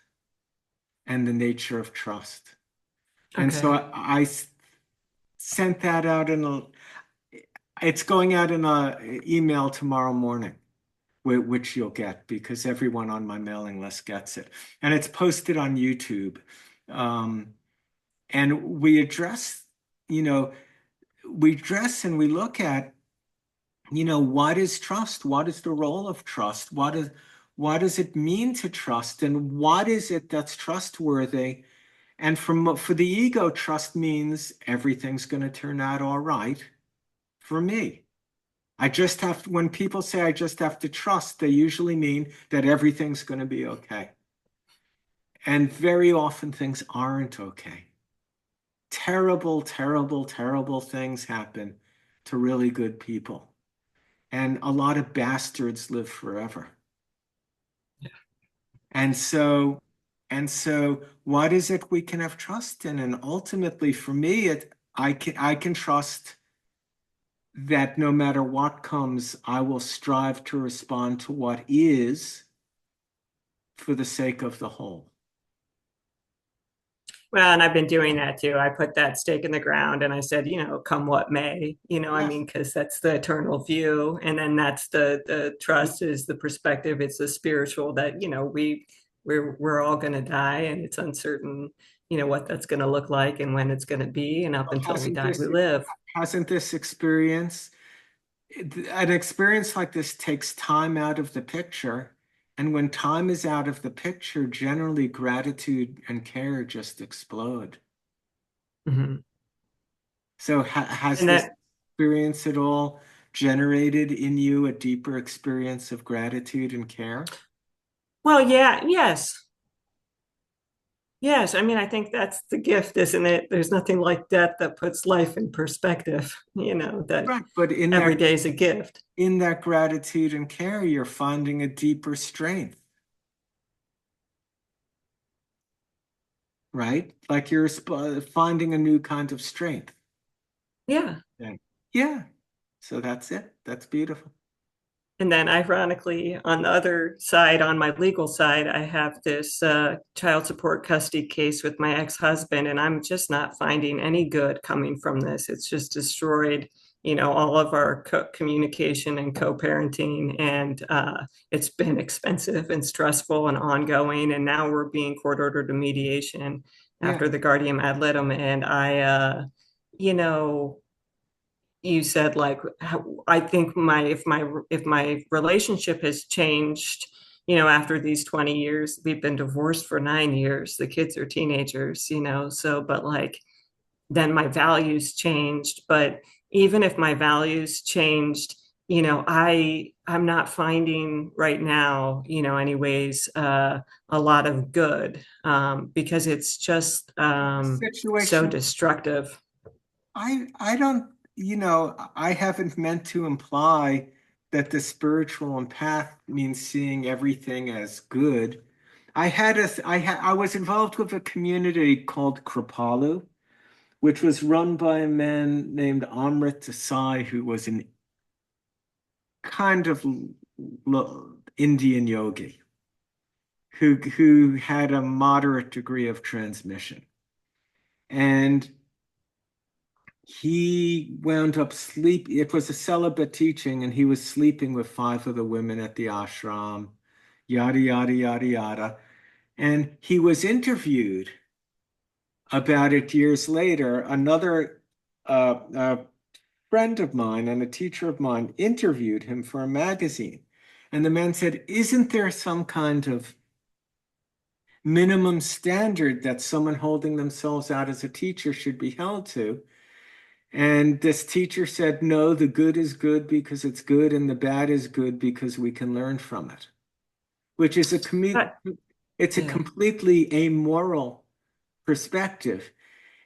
and the nature of trust. And so I sent that out it's going out in an email tomorrow morning, which you'll get because everyone on my mailing list gets it. And it's posted on YouTube. And we address, we address and we look at, what is trust? What is the role of trust? What does it mean to trust? And what is it that's trustworthy? And for the ego, trust means everything's going to turn out all right for me. When people say I just have to trust, they usually mean that everything's going to be okay. And very often things aren't okay. Terrible, terrible, terrible things happen to really good people. And a lot of bastards live forever. And so what is it we can have trust in? And ultimately for me, I can trust that no matter what comes, I will strive to respond to what is for the sake of the whole. Well, and I've been doing that too. I put that stake in the ground and I said, come what may, I mean, because that's the eternal view. And then that's the trust is the perspective. It's the spiritual that, we're all going to die and it's uncertain, what that's going to look like and when it's going to be. And up until we die, we live. Hasn't this experience, an experience like this takes time out of the picture. And when time is out of the picture, generally gratitude and care just explode. Mm-hmm. So has this experience at all generated in you a deeper experience of gratitude and care? Well, yes. Yes, I mean, I think that's the gift, isn't it? There's nothing like death that puts life in perspective, that right, but every day is a gift. In that gratitude and care, you're finding a deeper strength. Right? Like you're finding a new kind of strength. Yeah. Yeah. So that's it. That's beautiful. And then ironically, on the other side, on my legal side, I have this child support custody case with my ex-husband, and I'm just not finding any good coming from this. It's just destroyed all of our communication and co-parenting, and it's been expensive and stressful and ongoing. And now we're being court ordered to mediation after the guardian ad litem. And you know, you said like, I think if my relationship has changed, after these 20 years, we've been divorced for 9 years. The kids are teenagers, so, but like, then my values changed. But even if my values changed, I'm not finding right now, anyways, a lot of good, because it's just so Situation. destructive. I don't, I haven't meant to imply that the spiritual empath means seeing everything as good. I was involved with a community called Kripalu, which was run by a man named Amrit Desai, who was an kind of Indian yogi who had a moderate degree of transmission. And he wound up it was a celibate teaching, and he was sleeping with 5 of the women at the ashram, yada, yada, yada, yada. And he was interviewed about it years later. Another friend of mine and a teacher of mine interviewed him for a magazine. And the man said, isn't there some kind of minimum standard that someone holding themselves out as a teacher should be held to? And this teacher said, no, the good is good because it's good, and the bad is good because we can learn from it, which is it's a completely amoral perspective.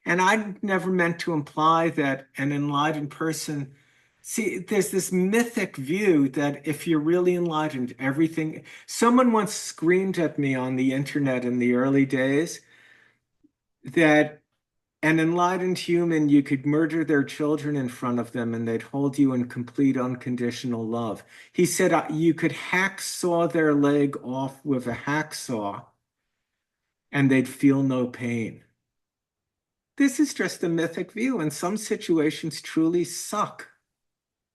And I never meant to imply that an enlightened person, see, there's this mythic view that if you're really enlightened, someone once screamed at me on the internet in the early days that an enlightened human, you could murder their children in front of them and they'd hold you in complete unconditional love. He said you could hacksaw their leg off with a hacksaw and they'd feel no pain. This is just a mythic view, and some situations truly suck.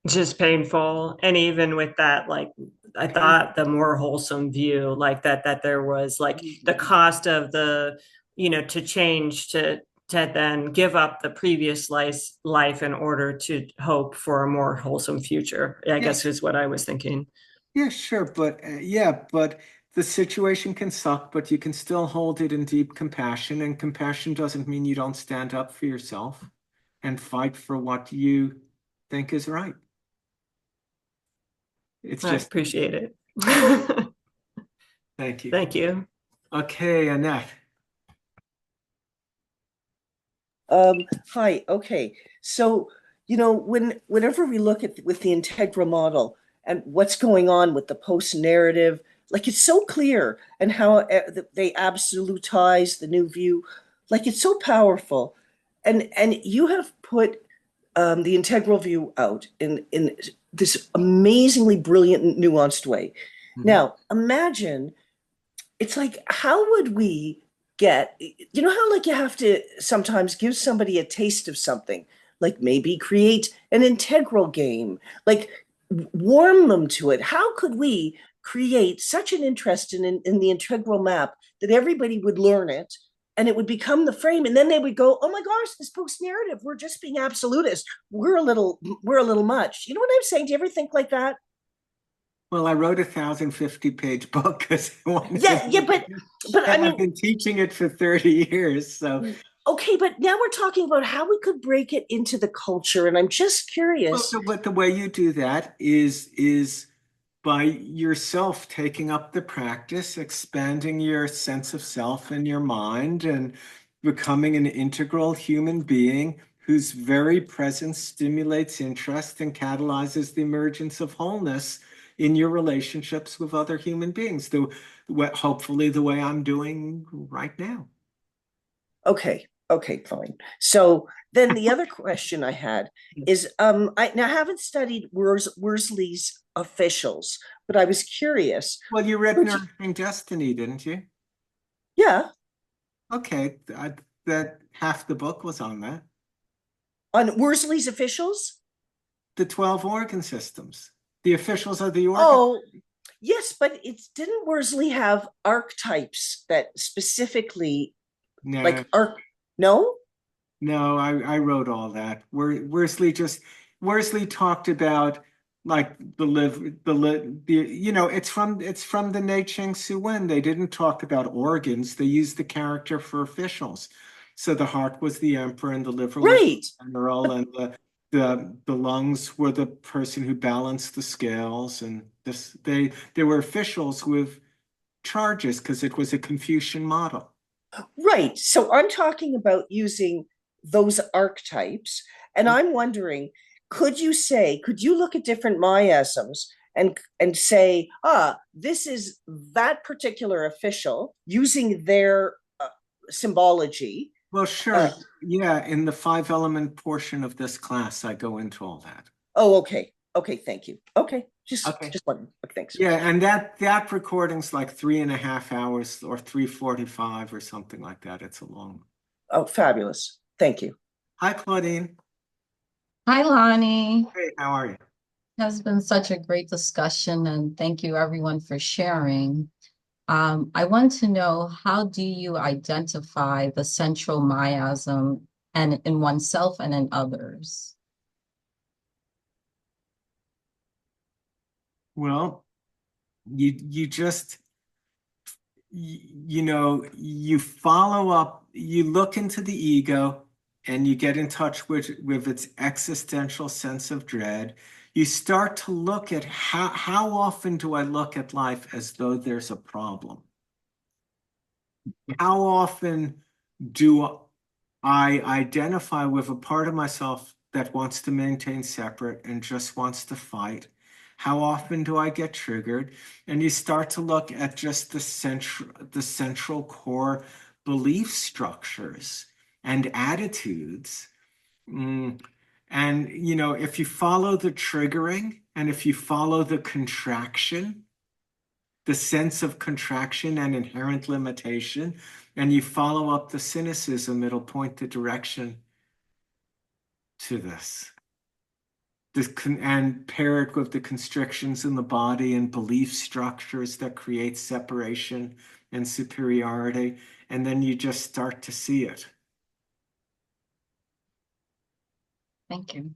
Just painful. And even with that, like, I thought the more wholesome view, like that there was like the cost of the, to change to then give up the previous life in order to hope for a more wholesome future, I guess is what I was thinking. Yeah, sure. But but the situation can suck, but you can still hold it in deep compassion. And compassion doesn't mean you don't stand up for yourself and fight for what you think is right. I appreciate it. Thank you. Thank you. Okay, Annette. Hi. Okay. So, whenever we look at with the Integra model and what's going on with the post narrative, like it's so clear, and how they absolutize the new view, like it's so powerful, and you have put the integral view out in this amazingly brilliant, nuanced way. Mm-hmm. Now, imagine. It's like, how would we get, how like you have to sometimes give somebody a taste of something, like maybe create an integral game, like warm them to it. How could we create such an interest in the integral map that everybody would learn it and it would become the frame, and then they would go, oh my gosh, this post narrative, we're just being absolutist. We're a little much. You know what I'm saying? Do you ever think like that? Well, I wrote a 1,050-page book because I wanted but I mean, I've been teaching it for 30 years. So okay, but now we're talking about how we could break it into the culture, and I'm just curious. Well, the way you do that is by yourself taking up the practice, expanding your sense of self and your mind, and becoming an integral human being whose very presence stimulates interest and catalyzes the emergence of wholeness in your relationships with other human beings, hopefully the way I'm doing right now. Okay, fine. So then the other question I had is, I haven't studied Worsley's officials, but I was curious. Well, you read Nourishing Destiny, didn't you? Yeah. Okay, that half the book was on that. On Worsley's officials? the 12 organ systems. The officials are the organ. Oh, yes, but didn't Worsley have archetypes that specifically No, like no? no, I wrote all that. Worsley talked about like it's from the Ne Ching Su Wen. They didn't talk about organs. They used the character for officials. So the heart was the emperor, and the liver was Right. the general, and the lungs were the person who balanced the scales, and they were officials with charges because it was a Confucian model. Right. So I'm talking about using those archetypes. And I'm wondering, could you look at different miasms and say, this is that particular official using their symbology? Well, sure. Yeah, in the 5-element portion of this class, I go into all that. Oh, okay. Okay, thank you. Okay. Just one. Okay, thanks. Yeah, and that recording's like 3.5 hours or 3:45 or something like that. It's a long. Oh, fabulous. Thank you. Hi, Claudine. Hi, Lonnie. Hey, how are you? Has been such a great discussion, and thank you everyone for sharing. I want to know, how do you identify the central miasm and in oneself and in others? Well, you just you follow up, you look into the ego, and you get in touch with its existential sense of dread. You start to look at how often do I look at life as though there's a problem? How often do I identify with a part of myself that wants to maintain separate and just wants to fight? How often do I get triggered? And you start to look at just the central core belief structures and attitudes. And, if you follow the triggering and if you follow the contraction, the sense of contraction and inherent limitation, and you follow up the cynicism, it'll point the direction to this. And pair it with the constrictions in the body and belief structures that create separation and superiority, and then you just start to see it. Thank you.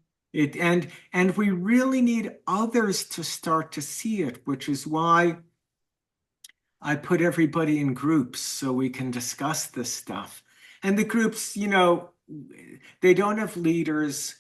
And we really need others to start to see it, which is why I put everybody in groups so we can discuss this stuff. And the groups, they don't have leaders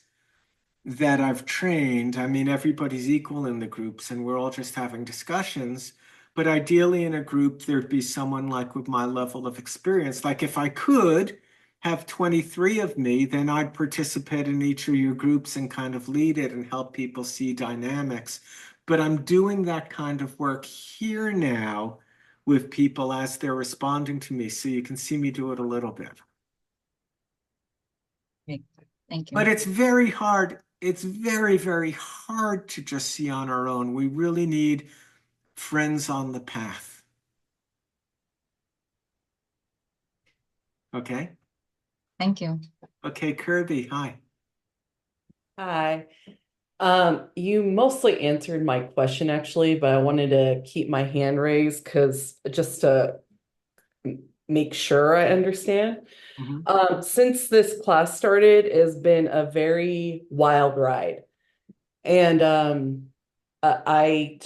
that I've trained. I mean, everybody's equal in the groups and we're all just having discussions. But ideally in a group, there'd be someone like with my level of experience. Like if I could have 23 of me, then I'd participate in each of your groups and kind of lead it and help people see dynamics. But I'm doing that kind of work here now with people as they're responding to me. So you can see me do it a little bit. Thank you. But it's very hard. It's very, very hard to just see on our own. We really need friends on the path. Okay? Thank you. Okay, Kirby, hi. Hi. You mostly answered my question actually, but I wanted to keep my hand raised because just to make sure I understand. Since this class started, it has been a very wild ride. And I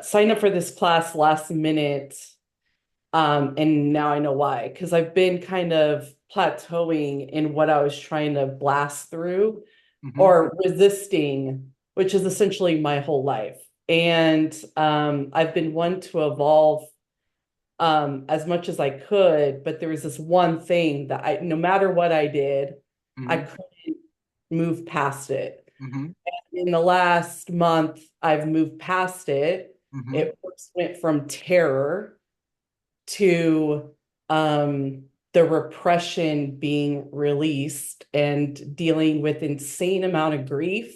signed up for this class last minute. And now I know why, because I've been kind of plateauing in what I was trying to blast through or resisting, which is essentially my whole life. And I've been one to evolve as much as I could, but there was this one thing that no matter what I did, I couldn't move past it. And in the last month, I've moved past it. It went from terror to the repression being released and dealing with insane amount of grief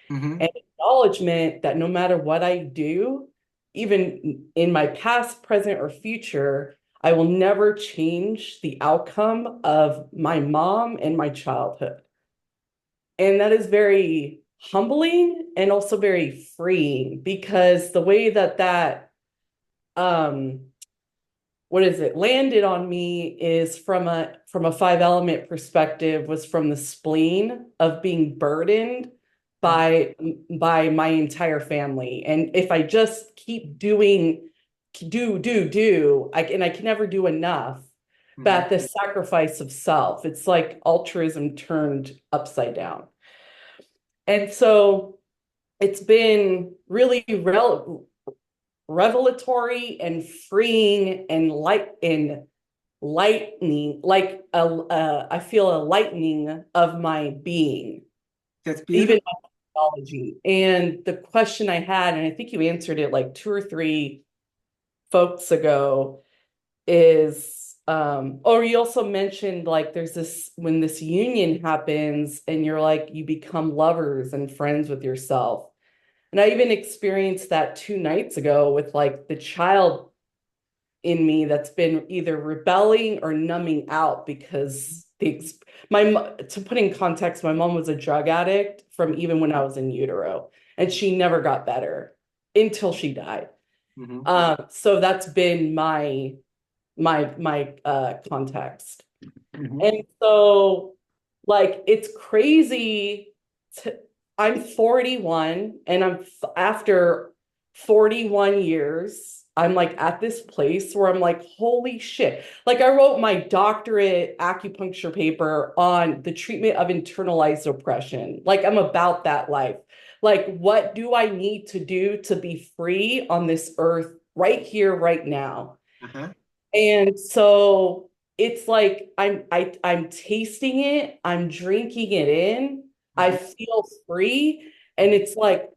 and acknowledgement that no matter what I do, even in my past, present, or future, I will never change the outcome of my mom and my childhood. And that is very humbling and also very freeing, because the way that what is it, landed on me is from a five element perspective, was from the spleen of being burdened by my entire family. And if I just keep doing, and I can never do enough, that the sacrifice of self, it's like altruism turned upside down. And so it's been really revelatory and freeing and lightening, like I feel a lightening of my being. That's beautiful. Even my technology. And the question I had, and I think you answered it like 2 or 3 folks ago, is or you also mentioned like there's this, when this union happens and you're like, you become lovers and friends with yourself. And I even experienced that 2 nights ago with like the child in me that's been either rebelling or numbing out, because to put in context, my mom was a drug addict from even when I was in utero, and she never got better until she died. So that's been my context. And so like it's crazy I'm 41 and after 41 years, I'm like at this place where I'm like, holy shit. Like I wrote my doctorate acupuncture paper on the treatment of internalized oppression. Like I'm about that life. Like, what do I need to do to be free on this earth right here, right now? And so it's like I'm tasting it, I'm drinking it in, I feel free, and it's like,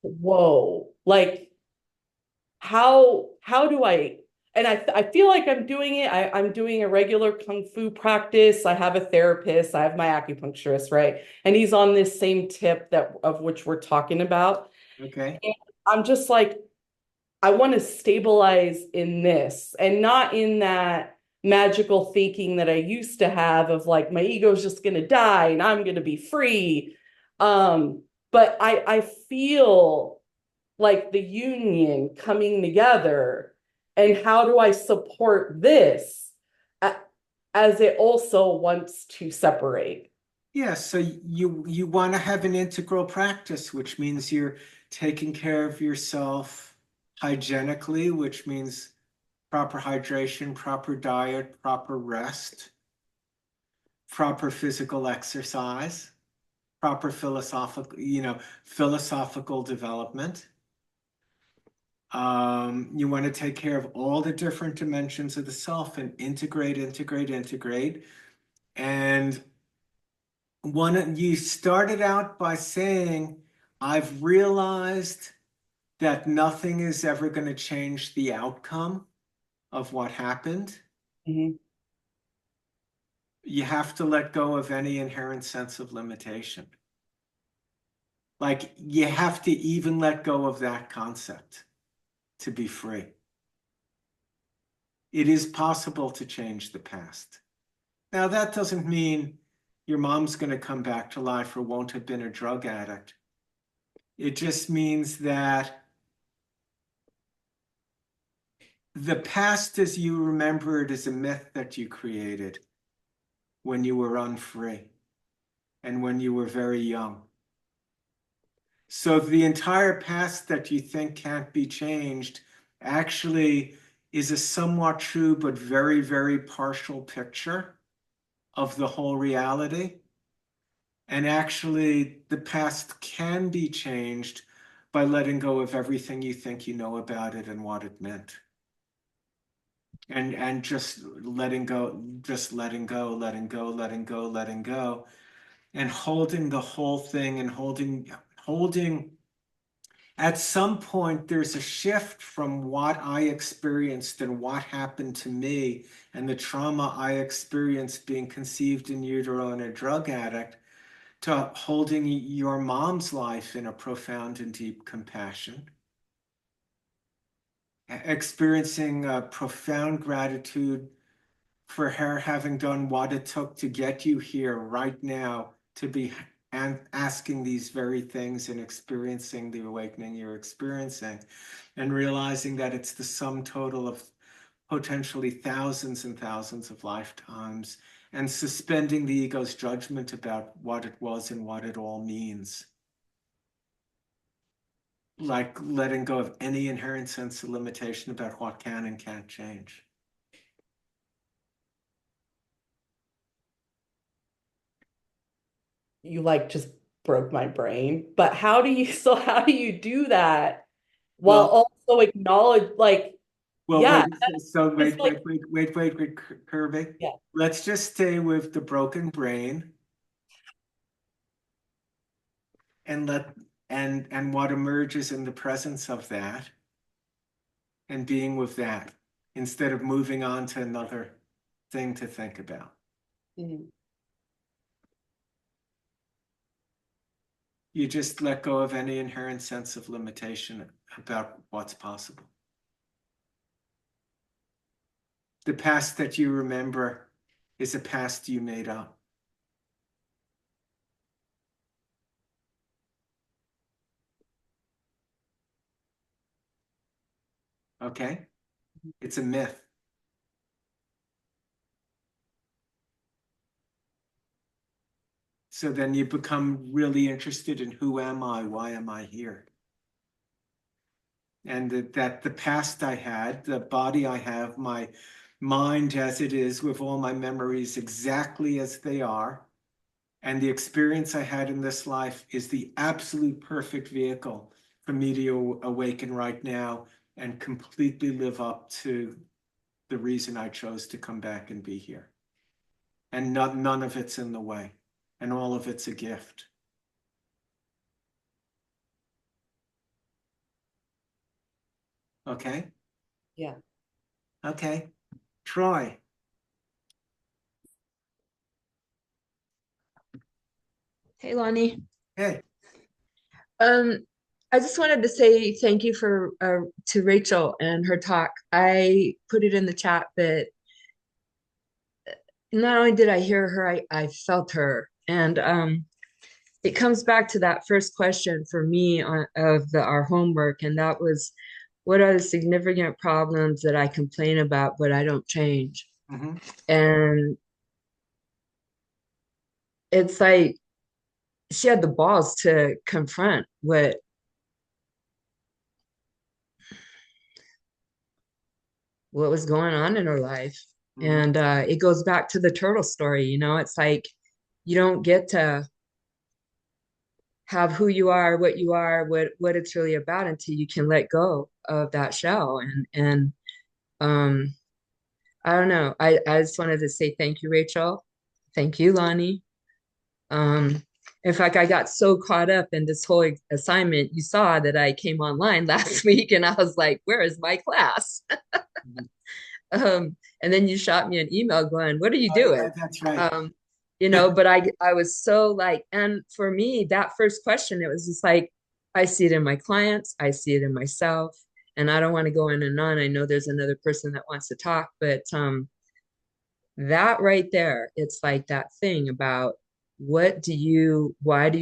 whoa, like how do I, and I feel like I'm doing it. I'm doing a regular kung fu practice. I have a therapist, I have my acupuncturist, right? And he's on this same tip that of which we're talking about. Okay. And I'm just like, I want to stabilize in this and not in that magical thinking that I used to have of like my ego's just going to die and I'm going to be free. But I feel like the union coming together, and how do I support this as it also wants to separate? Yeah, so you want to have an integral practice, which means you're taking care of yourself hygienically, which means proper hydration, proper diet, proper rest, proper physical exercise, proper philosophical development. You want to take care of all the different dimensions of the self and integrate. And you started out by saying, I've realized that nothing is ever going to change the outcome of what happened. You have to let go of any inherent sense of limitation. Like you have to even let go of that concept to be free. It is possible to change the past. Now, that doesn't mean your mom's going to come back to life or won't have been a drug addict. It just means that the past as you remember it is a myth that you created when you were unfree and when you were very young. So the entire past that you think can't be changed actually is a somewhat true but very, very partial picture of the whole reality. And actually, the past can be changed by letting go of everything you think you know about it and what it meant. And just letting go, and holding the whole thing and holding. At some point, there's a shift from what I experienced and what happened to me and the trauma I experienced being conceived in utero and a drug addict, to holding your mom's life in a profound and deep compassion, experiencing a profound gratitude for her having done what it took to get you here right now to be and asking these very things and experiencing the awakening you're experiencing, and realizing that it's the sum total of potentially thousands and thousands of lifetimes, and suspending the ego's judgment about what it was and what it all means. Like letting go of any inherent sense of limitation about what can and can't change. You like just broke my brain. But how do you how do you do that while Well, also acknowledge well, yeah, it's like wait, Kirby. yeah. Let's just stay with the broken brain and and what emerges in the presence of that, and being with that instead of moving on to another thing to think about. Mhm. You just let go of any inherent sense of limitation about what's possible. The past that you remember is a past you made up. Okay? It's a myth. So then you become really interested in who am I? Why am I here? And that the past I had, the body I have, my mind as it is, with all my memories exactly as they are, and the experience I had in this life is the absolute perfect vehicle for me to awaken right now and completely live up to the reason I chose to come back and be here. And none of it's in the way, and all of it's a gift. Okay? Yeah. Okay. Troy. Hey, Lonnie. Hey. I just wanted to say thank you for to Rachel and her talk. I put it in the chat, but not only did I hear her, I felt her. And it comes back to that first question for me of our homework, and that was, what are the significant problems that I complain about but I don't change? Mm-hmm. And it's like she had the balls to confront what was going on in her life. Mm-hmm. And it goes back to the turtle story, it's like you don't get to have who you are, what it's really about until you can let go of that shell. And I don't know. I just wanted to say thank you, Rachel. Thank you, Lonnie. In fact, I got so caught up in this whole assignment. You saw that I came online last week and I was like, where is my class? And then you shot me an email going, what are you doing? Yeah, that's right. But I was so like, and for me, that first question, it was just like, I see it in my clients, I see it in myself, and I don't want to go on and on. I know there's another person that wants to talk, but that right there, it's like that thing about why do you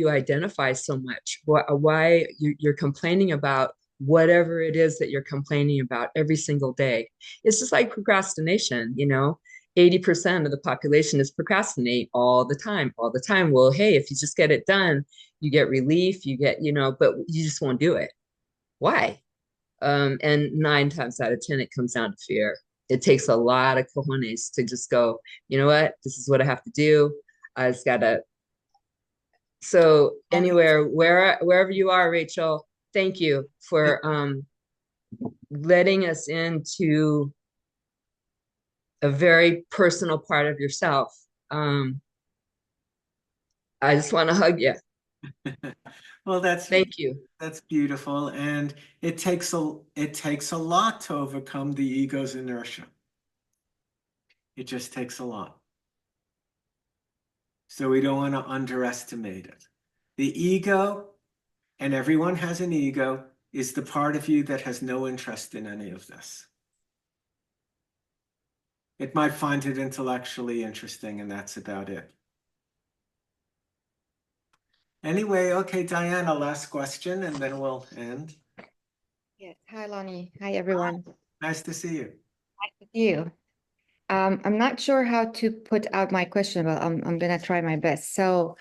identify so much? Why you're complaining about whatever it is that you're complaining about every single day. It's just like procrastination, 80% of the population is procrastinate all the time. Well, hey, if you just get it done, you get relief, you get, but you just won't do it. Why? And 9 times out of 10, it comes down to fear. It takes a lot of cojones to just go, you know what, this is what I have to do. I just gotta. So wherever you are, Rachel, thank you for letting us into a very personal part of yourself. I just want to hug you. Well, thank you. That's beautiful, and it takes a lot to overcome the ego's inertia. It just takes a lot. So we don't want to underestimate it. The ego, and everyone has an ego, is the part of you that has no interest in any of this. It might find it intellectually interesting, and that's about it. Anyway, okay, Diana, last question, and then we'll end. Yes. Hi, Lonnie. Hi, everyone. Nice to see you. Nice to see you. I'm not sure how to put out my question, but I'm gonna try my best. So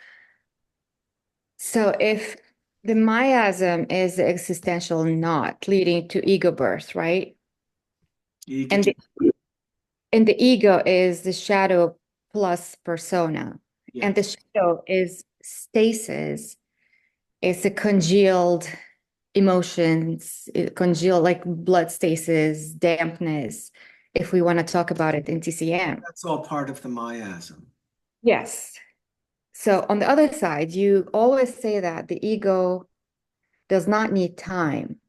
if the miasm is the existential knot leading to ego birth, right? And the ego is the shadow plus persona. And the Yes. shadow is stasis. It's a congealed emotions, congealed like blood stasis, dampness, if we want to talk about it in TCM. That's all part of the miasm. Yes. So on the other side, you always say that the ego does not need time.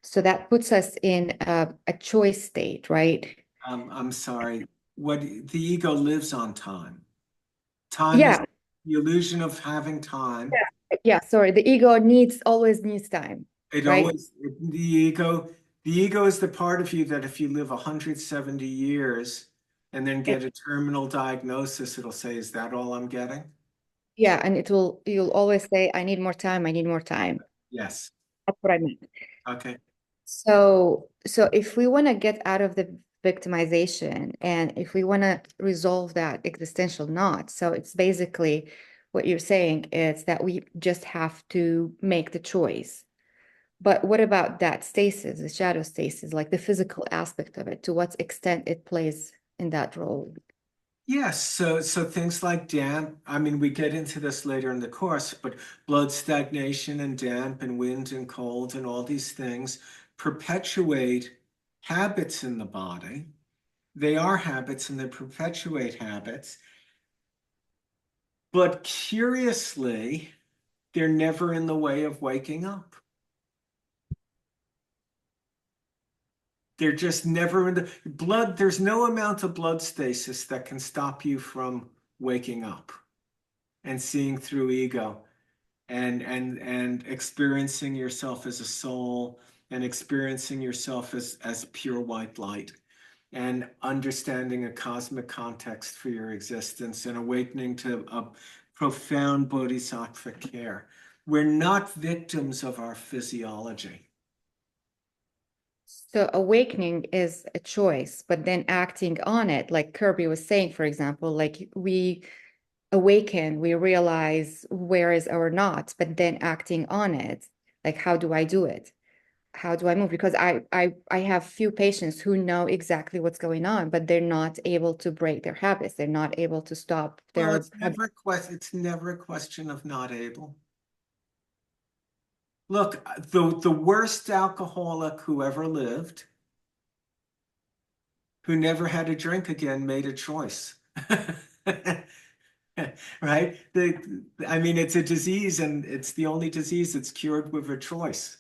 So that puts us in a choice state, right? I'm sorry. What the ego lives on time. Time is Yeah. the illusion of having time. Yeah, sorry. The ego always needs time, It right? always the ego is the part of you that if you live 170 years and then get a terminal diagnosis, it'll say, "Is that all I'm getting?" Yeah, and you'll always say, I need more time, I need more time. Yes. That's what I meant. Okay. So if we want to get out of the victimization and if we want to resolve that existential knot, so it's basically what you're saying is that we just have to make the choice. But what about that stasis, the shadow stasis, like the physical aspect of it, to what extent it plays in that role? Yes, so things like damp, I mean, we get into this later in the course, but blood stagnation and damp and wind and cold and all these things perpetuate habits in the body. They are habits and they perpetuate habits. But curiously, they're never in the way of waking up. They're just never in the blood. There's no amount of blood stasis that can stop you from waking up and seeing through ego and experiencing yourself as a soul and experiencing yourself as pure white light and understanding a cosmic context for your existence and awakening to a profound bodhisattva care. We're not victims of our physiology. So awakening is a choice, but then acting on it, like Kirby was saying, for example, like we awaken, we realize where is our knot, but then acting on it, like how do I do it? How do I move? Because I have few patients who know exactly what's going on, but they're not able to break their habits. They're not able to stop Well, their it's never a question of not able. Look, the worst alcoholic who ever lived, who never had a drink again, made a choice. Right? I mean, it's a disease, and it's the only disease that's cured with a choice.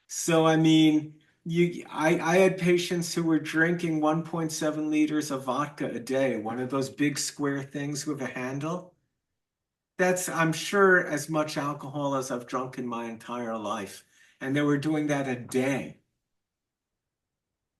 So, I mean, I had patients who were drinking 1.7 liters of vodka a day, one of those big square things with a handle. That's, I'm sure, as much alcohol as I've drunk in my entire life. And they were doing that a day.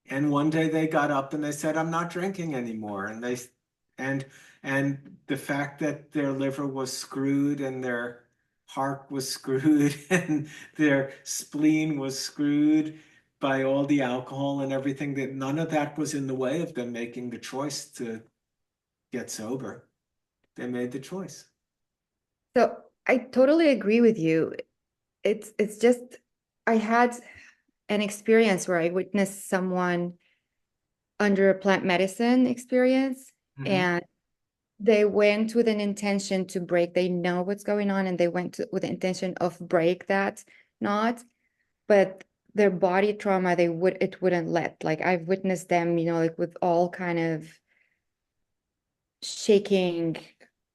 And one day they got up and they said, I'm not drinking anymore. And and the fact that their liver was screwed and their heart was screwed and their spleen was screwed by all the alcohol and everything, that none of that was in the way of them making the choice to get sober. They made the choice. So I totally agree with you. It's just I had an experience where I witnessed someone under a plant medicine experience, and they went with an intention to break. They know what's going on, and they went with the intention of break that knot, but their body trauma, it wouldn't let. Like I've witnessed them, like with all kind of shaking,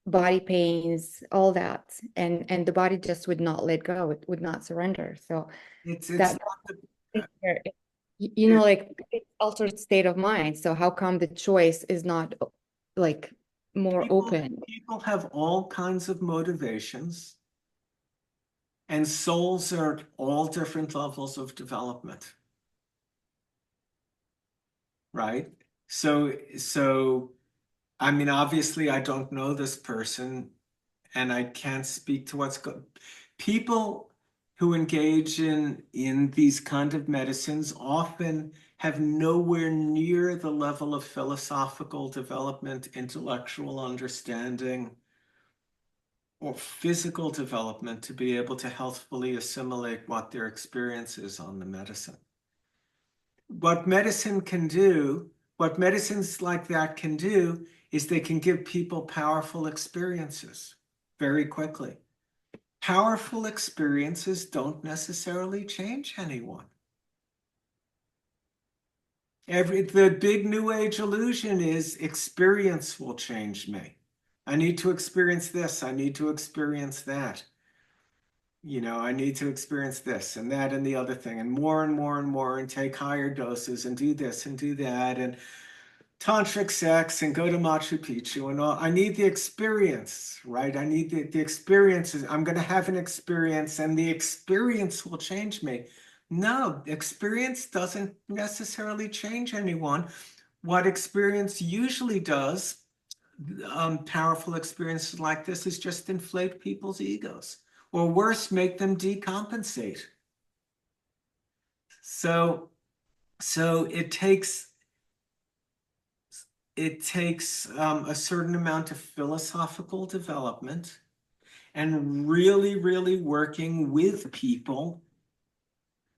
body pains, all that, and the body just would not let go. It would not surrender. So it's that like it's altered state of mind. So how come the choice is not like more open? People have all kinds of motivations, and souls are at all different levels of development. Right? So I mean, obviously I don't know this person, and I can't speak to what's good. People who engage in these kind of medicines often have nowhere near the level of philosophical development, intellectual understanding, or physical development to be able to healthfully assimilate what their experience is on the medicine. What medicine can do, what medicines like that can do, is they can give people powerful experiences very quickly. Powerful experiences don't necessarily change anyone. The big New Age illusion is experience will change me. I need to experience this. I need to experience that. You know, I need to experience this and that and the other thing, and more and more and more, and take higher doses and do this and do that, and tantric sex and go to Machu Picchu and all. I need the experience, right? I need the experiences. I'm going to have an experience and the experience will change me. No, experience doesn't necessarily change anyone. What experience usually does, powerful experiences like this, is just inflate people's egos, or worse, make them decompensate. So it takes a certain amount of philosophical development and really, really working with people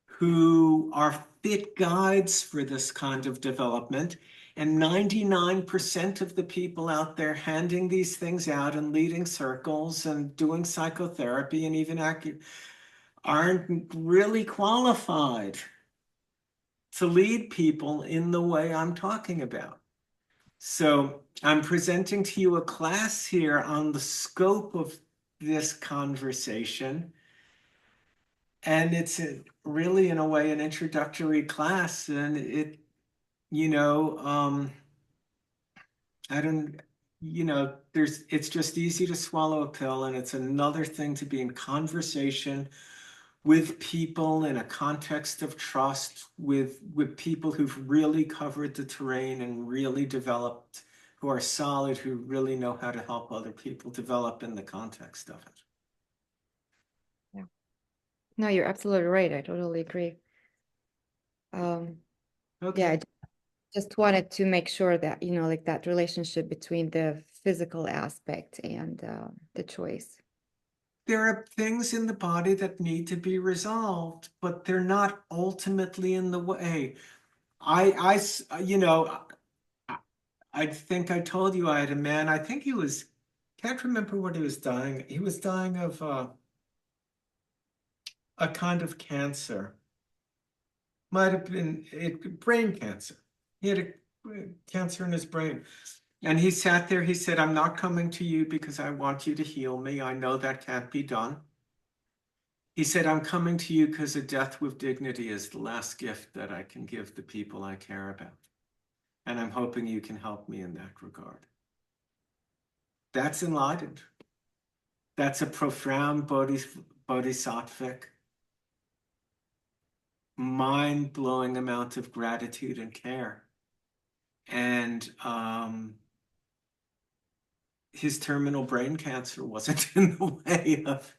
who are fit guides for this kind of development. And 99% of the people out there handing these things out and leading circles and doing psychotherapy and even aren't really qualified to lead people in the way I'm talking about. So I'm presenting to you a class here on the scope of this conversation. And it's really, in a way, an introductory class. And it, I don't, it's just easy to swallow a pill. And it's another thing to be in conversation with people in a context of trust, with people who've really covered the terrain and really developed, who are solid, who really know how to help other people develop in the context of it. Yeah. No, you're absolutely right. I totally agree. Okay. Yeah, I just wanted to make sure that, like that relationship between the physical aspect and the choice. There are things in the body that need to be resolved, but they're not ultimately in the way. I think I told you I had a man, I think can't remember what he was dying. He was dying of a kind of cancer. Might have been brain cancer. He had a cancer in his brain. And he sat there, he said, I'm not coming to you because I want you to heal me. I know that can't be done. He said, I'm coming to you because a death with dignity is the last gift that I can give the people I care about. And I'm hoping you can help me in that regard. That's enlightened. That's a profound bodhisattvic, mind-blowing amount of gratitude and care. And his terminal brain cancer wasn't in the way of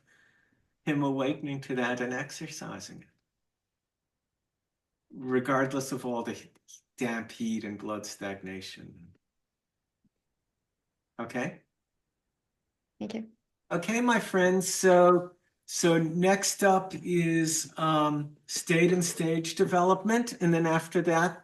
him awakening to that and exercising it, regardless of all the damp heat and blood stagnation. Okay? Thank you. Okay, my friends. So next up is state and stage development. And then after that,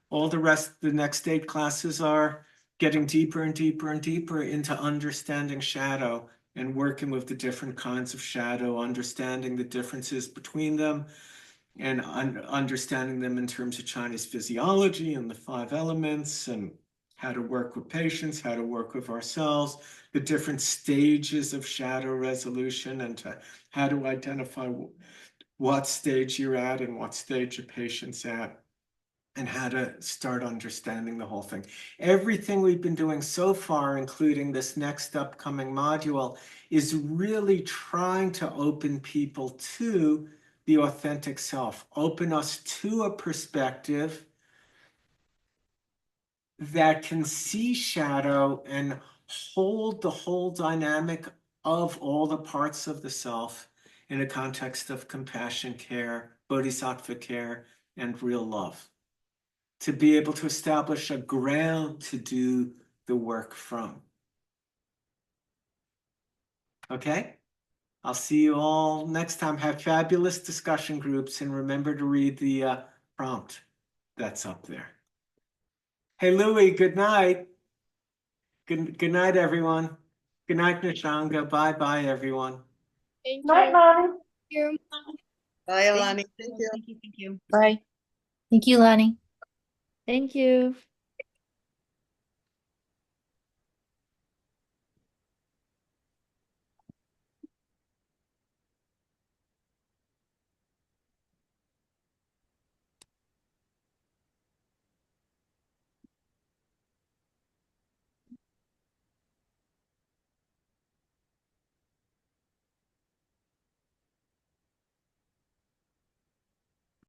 all the rest, the next 8 classes are getting deeper and deeper and deeper into understanding shadow and working with the different kinds of shadow, understanding the differences between them, and understanding them in terms of Chinese physiology and the 5 elements, and how to work with patients, how to work with ourselves, the different stages of shadow resolution, and how to identify what stage you're at and what stage a patient's at, and how to start understanding the whole thing. Everything we've been doing so far, including this next upcoming module, is really trying to open people to the authentic self, open us to a perspective that can see shadow and hold the whole dynamic of all the parts of the self in a context of compassion, care, bodhisattva care, and real love. To be able to establish a ground to do the work from. Okay? I'll see you all next time. Have fabulous discussion groups and remember to read the prompt that's up there. Hey, Louie, good night. Good night, everyone. Good night, Nishanga. Bye-bye, everyone. Thank Night, you. Lonnie. You. Bye, Alani. Thank you. Thank you. Thank you. Bye. Thank you, Lonnie. Thank you.